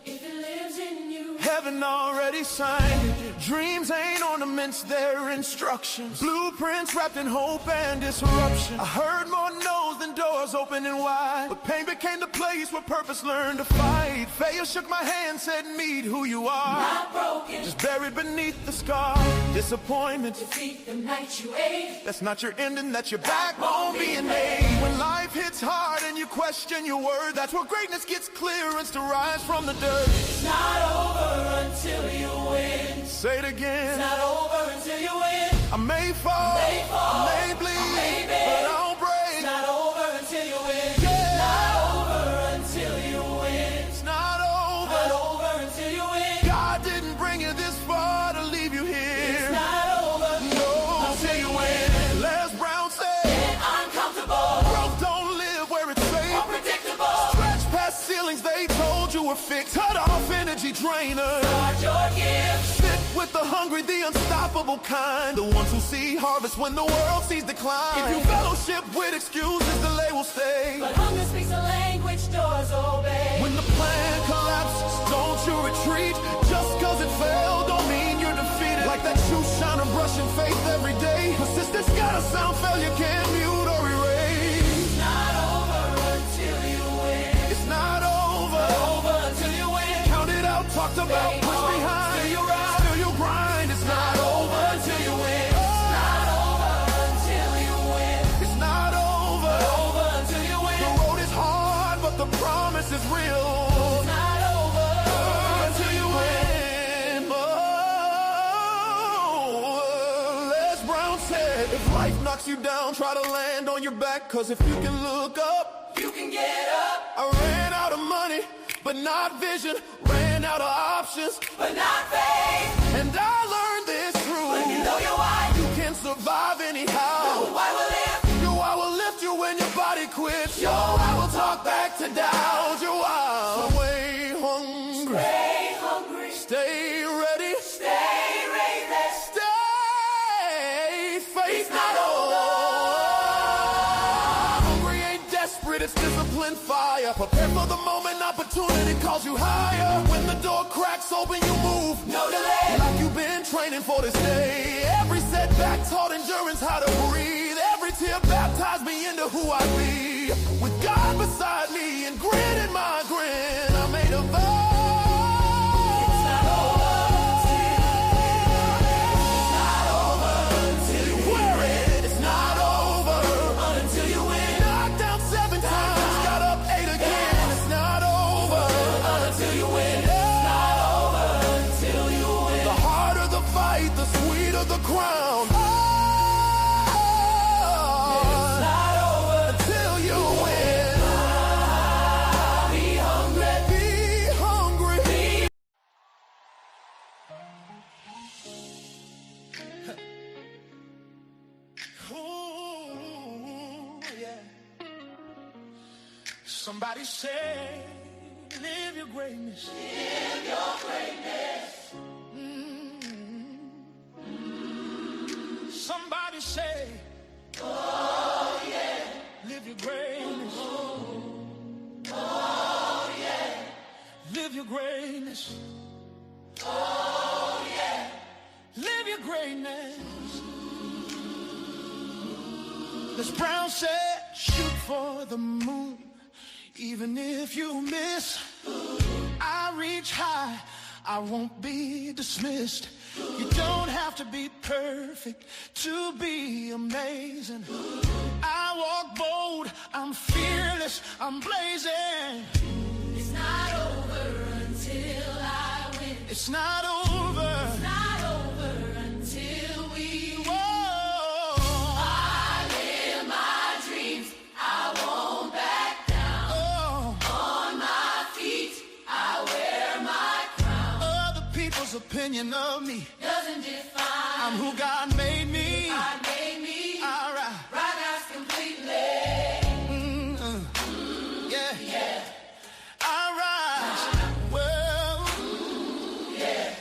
If it lives in you, Heaven already signed it. Dreams ain't ornaments, they're instructions. Blueprints wrapped in hope and disruption. I heard more no's than doors opening wide, but pain became the place where purpose learned to fight. Failure shook my hand, said meet who you are. not broken. Just buried beneath the scar. Disappointment, Defeat the night you ate. that's not your ending, that's your backbone being made. When life hits hard and you question your word, that's where greatness gets clearance to rise from the dirt. It's not over until you win. Say it again. It's not over until you win. I may fall, I may bleed, but I won't break. It's not over until you win. Yeah. Not over until you win. It's not over. Not over until you win. God didn't bring you this far to leave you here. It's not over. No, until you win. Les Brown said, Get uncomfortable. growth don't live where it's safe. Unpredictable. Stretch past ceilings they told you were fixed. Cut off energy drainers. Start your gift. Sit with the hungry, the unstoppable kind. The ones who see harvest when the world sees decline. If you fellowship with excuses, delay will stay. But hunger speaks a language, doors obey. When the plan collapses, don't you retreat. Just cause it failed don't mean you're defeated. Like that shoe shiner brushing faith every day. Persistence got a sound failure can't mute or erase. It's not over until you win. It's not over. Over until you win. Count it out, talked about, push behind. Still you rise. Still you grind. It's not over until you win. It's not over until you win. It's not over. Over until you win. The road is hard, but the promise is real. It's not over Until you win. Oh, Les Brown you down, try to land on your back, cause if you can look up, You can get up, I ran out of money, but not vision, ran out of options, but not faith. and I learned this truth. Let me know your why. You can survive anyhow. Why will live? Yo, I will lift you when your body quits. Yo, I will talk back to doubt you out. So stay hungry, Stay hungry, stay ready, stay ready. stay faith not over. Hungry ain't desperate, it's disciplined fire. Prepare for the moment, opportunity calls you higher. When the door cracks open, you move. No delay. Like you've been training for this day. Every setback taught endurance how to breathe. Every tear baptized me into who I be. With God beside me and grit in my grin, I made a vow. It's not over until you Wear it, it's not over. until you win. Knocked down 7 times, got up 8 again. It's not over Until you win. It's not over until you win. The harder the fight, the sweeter the crown. It's not over. Till you win. Be hungry. Be hungry. Ooh, yeah. Somebody say, live your greatness. Live your greatness. Somebody say, Oh yeah. live your greatness. Oh yeah. Live your greatness. Oh yeah. Live your greatness. Les Brown said, shoot for the moon. Even if you miss, I reach high, I won't be dismissed. You don't have to be perfect to be amazing. I walk bold, I'm fearless, I'm blazing. It's not over until I win. It's not over. It's not over until we win. Whoa. I live my dreams. I won't back down. Oh. On my feet, I wear my crown. Other people's opinion of me, Doesn't define. I'm who God made me. God made me. Alright. Right now completely. Yeah. Yeah. I rise. Well, Yeah.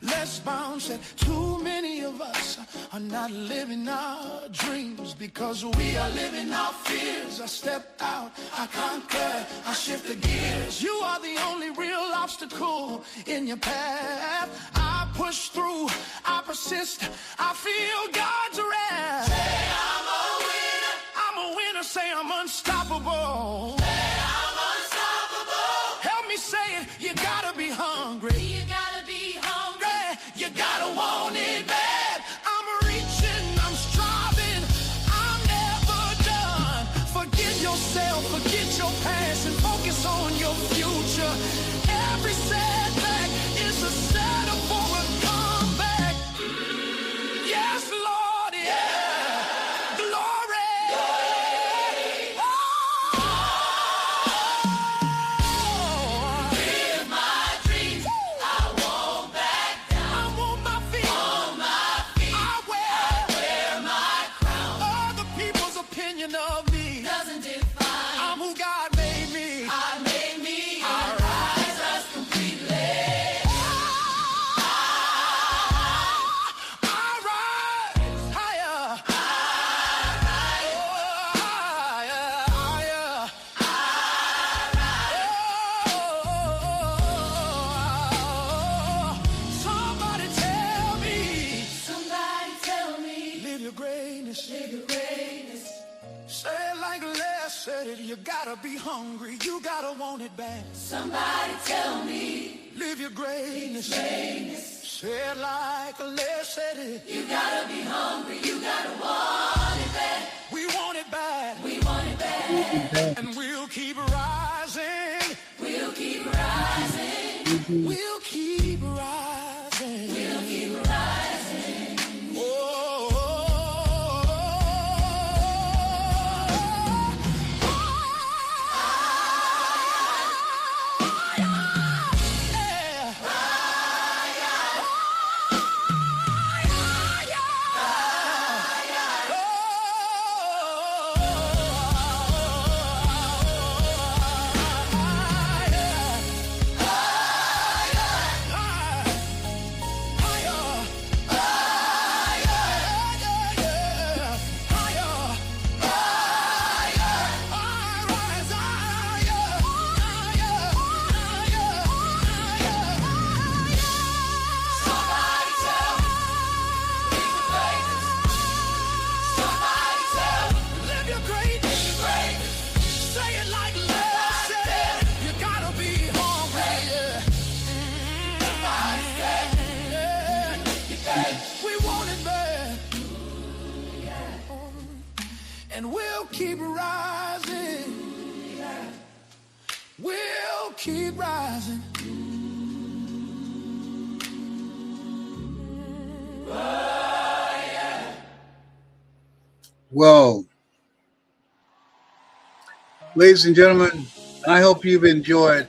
Les Brown said, too many of us are not living our dreams because we are living our fears. I step out, I conquer, I shift the gears. You are the only real obstacle in your path. I push through, I persist, I feel God's wrath. Say I'm a winner. I'm a winner, say I'm unstoppable. Say I'm unstoppable. Help me say it, you gotta be hungry. You gotta be hungry. You gotta want it bad. I'm reaching, I'm striving, I'm never done. Forget yourself, forget your past, and focus on your future. Every setback is a setup for a comeback. Yes, Lord, yeah. Glory. Oh. Live my dreams. I won't back down. I'm on my feet. On my feet, I wear my crown. other people's opinion of me. Doesn't define. I'm who God made me. God made me. I rise us completely. I rise higher. Oh, higher, higher. Oh, somebody tell me, Somebody tell me. live your greatness. Live your greatness. Say it like Les said it. You gotta be hungry. You gotta want it bad. Somebody tell me. Live your greatness. Greatness. Say it like Les said it. You gotta be hungry. You gotta want it bad. We want it bad. We want it bad. And we'll keep rising. We'll keep rising. We'll keep rising. We'll keep rising. Oh, and we'll keep rising. We'll keep rising. Whoa. Ladies and gentlemen, I hope you've enjoyed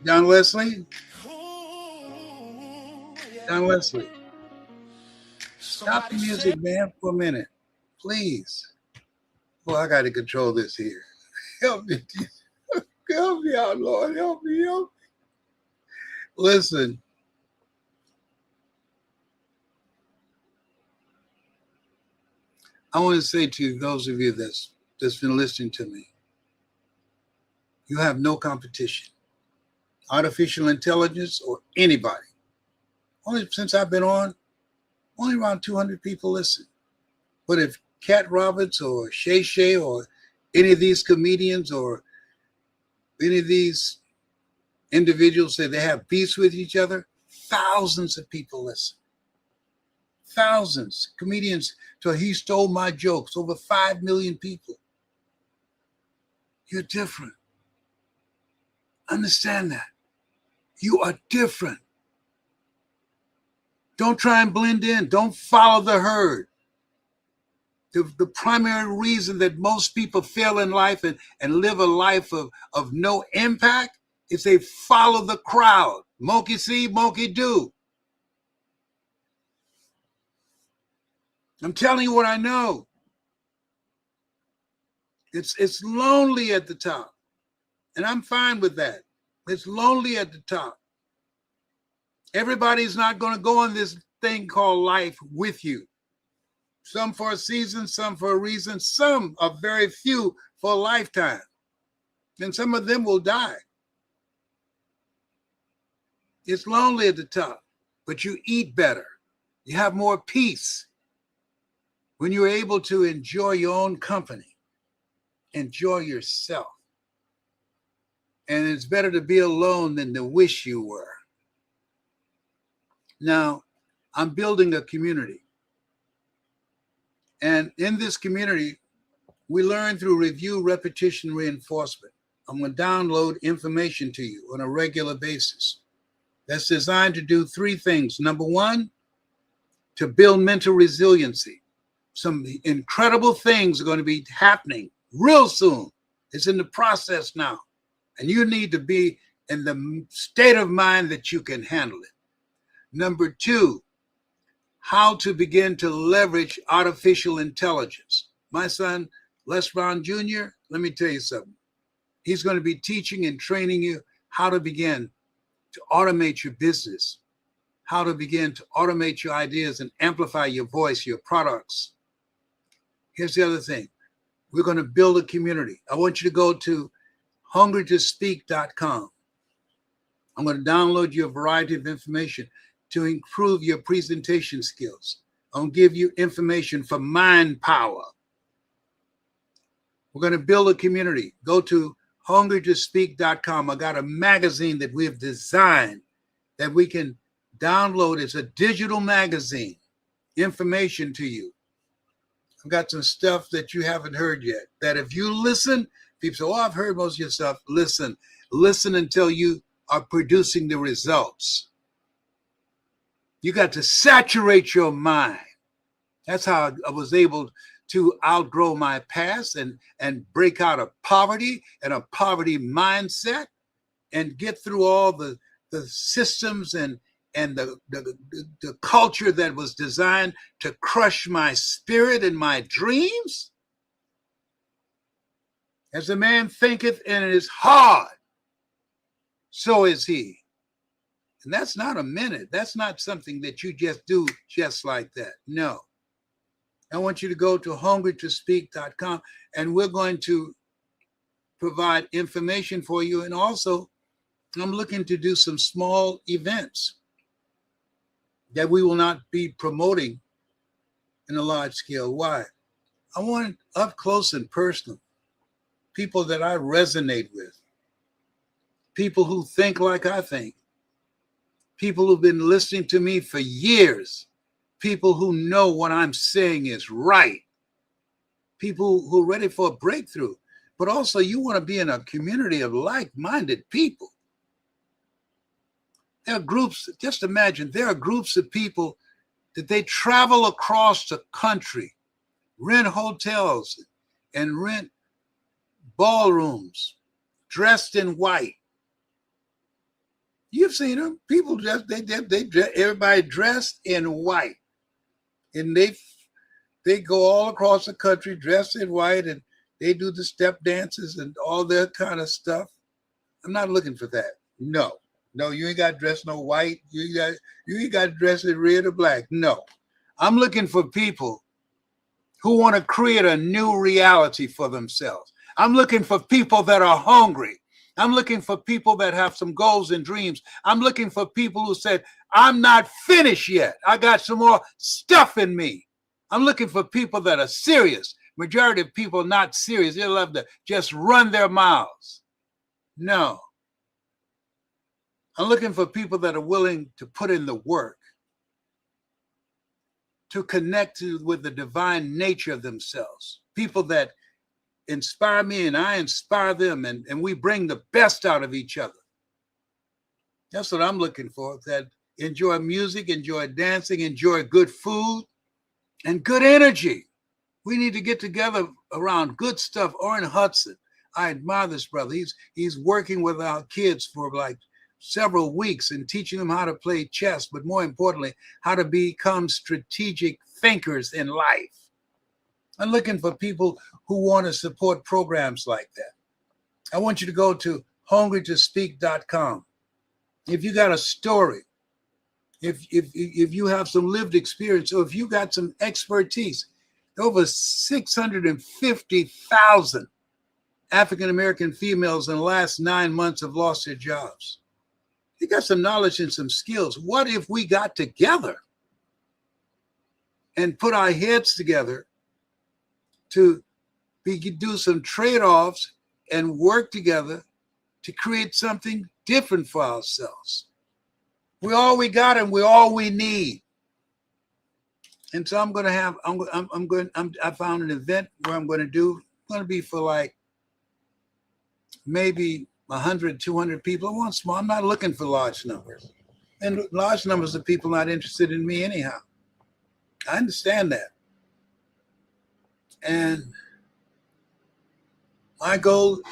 John Leslie. John Leslie. Stop the music, man, for a minute. Please. Well, I got to control this here. Help me. Help me out, Lord. Help me. Help me. Listen. I want to say to those of you that's been listening to me, you have no competition. Artificial intelligence or anybody. Only since I've been on, only around 200 people listen. But if Cat Roberts or Shay Shay or any of these comedians or any of these individuals say they have beefs with each other, thousands of people listen. Thousands. Comedians, so he stole my jokes. Over 5 million people. You're different. Understand that. You are different. Don't try and blend in. Don't follow the herd. The primary reason that most people fail in life and live a life of no impact is they follow the crowd. Monkey see, monkey do. I'm telling you what I know. It's lonely at the top. And I'm fine with that. It's lonely at the top. Everybody's not going to go on this thing called life with you. Some for a season, some for a reason, some are very few for a lifetime. And some of them will die. It's lonely at the top, but you eat better. You have more peace when you're able to enjoy your own company, enjoy yourself. And it's better to be alone than to wish you were. Now, I'm building a community. And in this community, we learn through review, repetition, reinforcement. I'm going to download information to you on a regular basis that's designed to do three things. Number one, to build mental resiliency. Some incredible things are going to be happening real soon. It's in the process now. And you need to be in the state of mind that you can handle it. Number two, how to begin to leverage artificial intelligence. My son, Les Brown Jr., let me tell you something. He's going to be teaching and training you how to begin to automate your business, how to begin to automate your ideas and amplify your voice, your products. Here's the other thing. We're going to build a community. I want you to go to hungrytospeak.com. I'm going to download you a variety of information to improve your presentation skills. I'm going to give you information for mind power. We're going to build a community. Go to hungrytospeak.com. I got a magazine that we've designed that we can download. It's a digital magazine, information to you. I've got some stuff that you haven't heard yet, that if you listen, people say, oh, I've heard most of your stuff. Listen until you are producing the results. You got to saturate your mind. That's how I was able to outgrow my past and break out of poverty and a poverty mindset and get through all the systems and the culture that was designed to crush my spirit and my dreams. As a man thinketh in his heart, so is he. And that's not a minute. That's not something that you just do just like that. No. I want you to go to hungrytospeak.com and we're going to provide information for you. And also, I'm looking to do some small events that we will not be promoting in a large scale. Why? I want it up close and personal. People that I resonate with. People who think like I think. People who've been listening to me for years. People who know what I'm saying is right. people who are ready for a breakthrough. But also you want to be in a community of like-minded people. There are groups, just imagine, there are groups of people that they travel across the country, rent hotels and rent ballrooms, dressed in white. You've seen them. People just everybody dressed in white, and they go all across the country dressed in white, and they do the step dances and all that kind of stuff. I'm not looking for that. No, you ain't got to dress no white. You ain't got to dress in red or black. No, I'm looking for people who want to create a new reality for themselves. I'm looking for people that are hungry. I'm looking for people that have some goals and dreams. I'm looking for people who said, I'm not finished yet. I got some more stuff in me. I'm looking for people that are serious. Majority of people are not serious. They love to just run their mouths. No. I'm looking for people that are willing to put in the work, to connect with the divine nature of themselves. People that inspire me and I inspire them, and we bring the best out of each other. That's what I'm looking for, that enjoy music, enjoy dancing, enjoy good food and good energy. We need to get together around good stuff. Orrin Hudson, I admire this brother. He's working with our kids for like several weeks and teaching them how to play chess, but more importantly, how to become strategic thinkers in life. I'm looking for people who want to support programs like that. I want you to go to hungrytospeak.com. If you got a story, if you have some lived experience, or if you got some expertise, over 650,000 African-American females in the last 9 months have lost their jobs. You got some knowledge and some skills. What if we got together and put our heads together to do some trade-offs and work together to create something different for ourselves? We're all we got and we're all we need. And so I found an event where I'm going to be for like maybe 100, 200 people. I want small. I'm not looking for large numbers. And large numbers of people not interested in me anyhow. I understand that. And my goal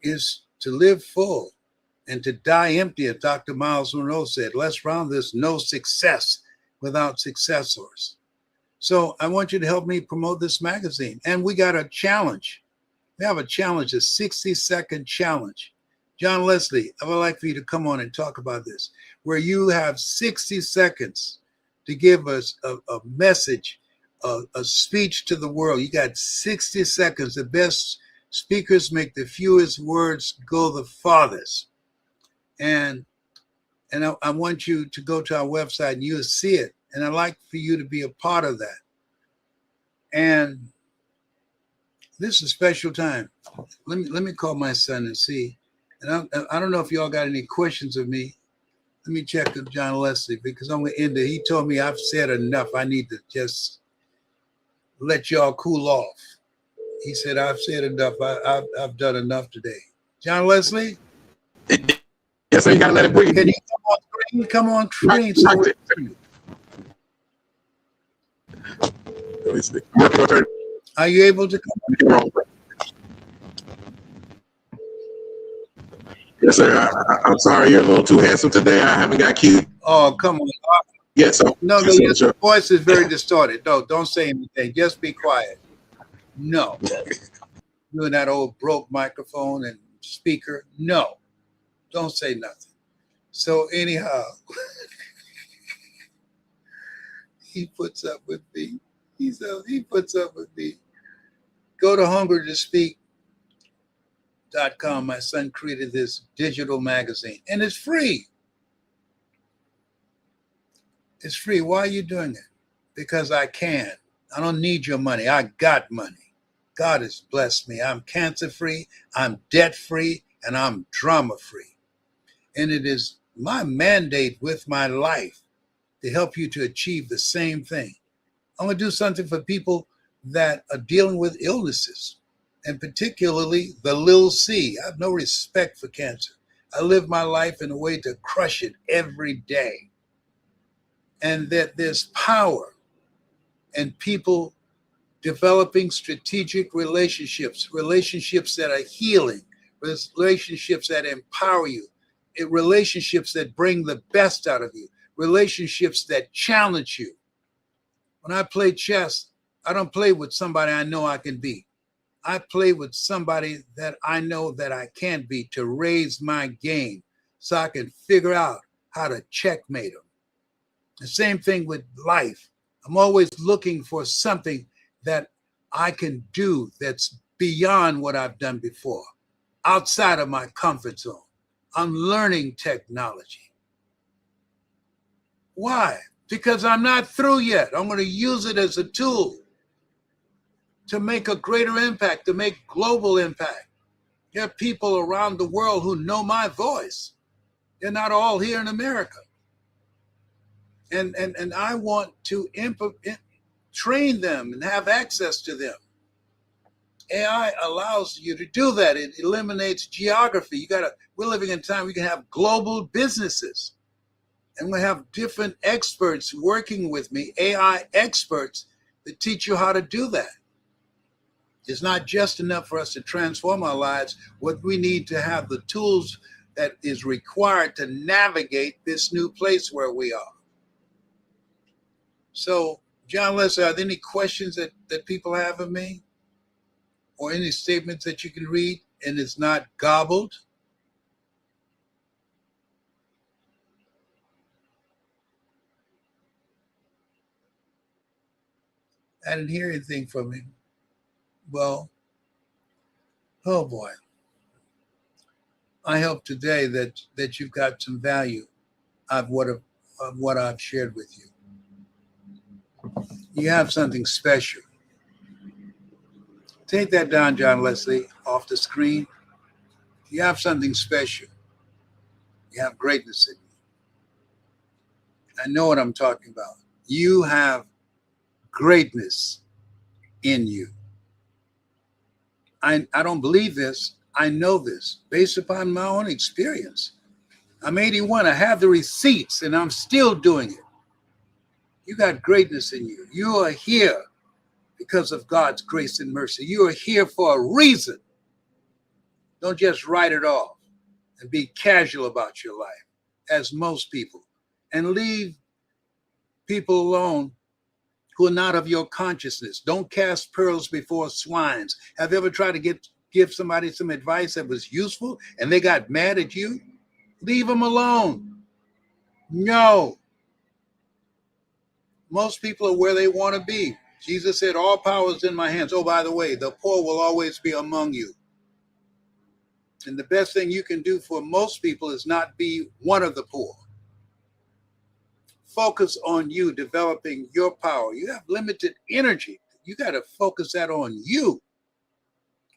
is to live full and to die empty, as Dr. Miles Monroe said. Les Brown, there's no success without successors. So I want you to help me promote this magazine. And we got a challenge. We have a challenge, a 60-second challenge. John Leslie, I would like for you to come on and talk about this, where you have 60 seconds to give us a message, a speech to the world. You got 60 seconds. The best speakers make the fewest words go the farthest. And I want you to go to our website and you'll see it. And I'd like for you to be a part of that. And this is a special time. Let me call my son and see. And I don't know if y'all got any questions of me. Let me check with John Leslie, because I'm going to end it. He told me I've said enough. I need to just let y'all cool off. He said, I've said enough. I've done enough today. John Leslie? Yes, sir. You got to let it breathe. Can you come on screen? So are you able to come on? Yes, sir. I'm sorry, you're a little too handsome today. I haven't got cute. Oh, come on. Yes, sir. No, your voice is very distorted. No, don't say anything. Just be quiet. No. Doing that old broke microphone and speaker. No. Don't say nothing. So anyhow, he puts up with me. He puts up with me. Go to hungrytospeak.com. My son created this digital magazine, and it's free. It's free. Why are you doing it? Because I can. I don't need your money. I got money. God has blessed me. I'm cancer-free, I'm debt-free, and I'm drama-free. And it is my mandate with my life to help you to achieve the same thing. I'm going to do something for people that are dealing with illnesses, and particularly the little c. I have no respect for cancer. I live my life in a way to crush it every day. And that there's power in people developing strategic relationships, relationships that are healing, relationships that empower you, relationships that bring the best out of you, relationships that challenge you. When I play chess, I don't play with somebody I know I can beat. I play with somebody that I know that I can beat to raise my game so I can figure out how to checkmate them. The same thing with life. I'm always looking for something that I can do that's beyond what I've done before, outside of my comfort zone. I'm learning technology. Why? Because I'm not through yet. I'm going to use it as a tool to make a greater impact, to make global impact. There are people around the world who know my voice. They're not all here in America. And I want to train them and have access to them. AI allows you to do that. It eliminates geography. We're living in a time we can have global businesses. And we have different experts working with me, AI experts, that teach you how to do that. It's not just enough for us to transform our lives. What we need to have the tools that is required to navigate this new place where we are. So, John Leslie, are there any questions that people have of me? Or any statements that you can read and it's not gobbled? I didn't hear anything from him. Well, oh boy. I hope today that you've got some value of what I've shared with you. You have something special. Take that down, John Leslie, off the screen. You have something special. You have greatness in you. I know what I'm talking about. You have greatness in you. I don't believe this. I know this based upon my own experience. I'm 81. I have the receipts and I'm still doing it. You got greatness in you. You are here because of God's grace and mercy. You are here for a reason. Don't just write it off and be casual about your life, as most people, and leave people alone who are not of your consciousness. Don't cast pearls before swines. Have you ever tried to give somebody some advice that was useful and they got mad at you? Leave them alone. No. Most people are where they want to be. Jesus said, all power is in my hands. Oh, by the way, the poor will always be among you. And the best thing you can do for most people is not be one of the poor. Focus on you developing your power. You have limited energy. You got to focus that on you,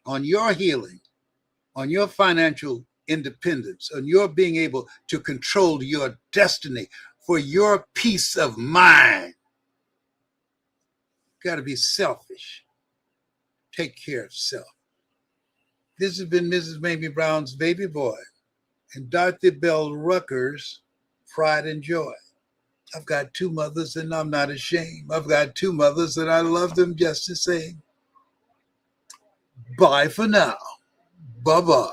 on your healing, on your financial independence, on your being able to control your destiny, for your peace of mind. You got to be selfish. Take care of self. This has been Mrs. Mamie Brown's baby boy and Dorothy Bell Rucker's pride and joy. I've got two mothers and I'm not ashamed. I've got two mothers and I love them just the same. Bye for now. Bye-bye.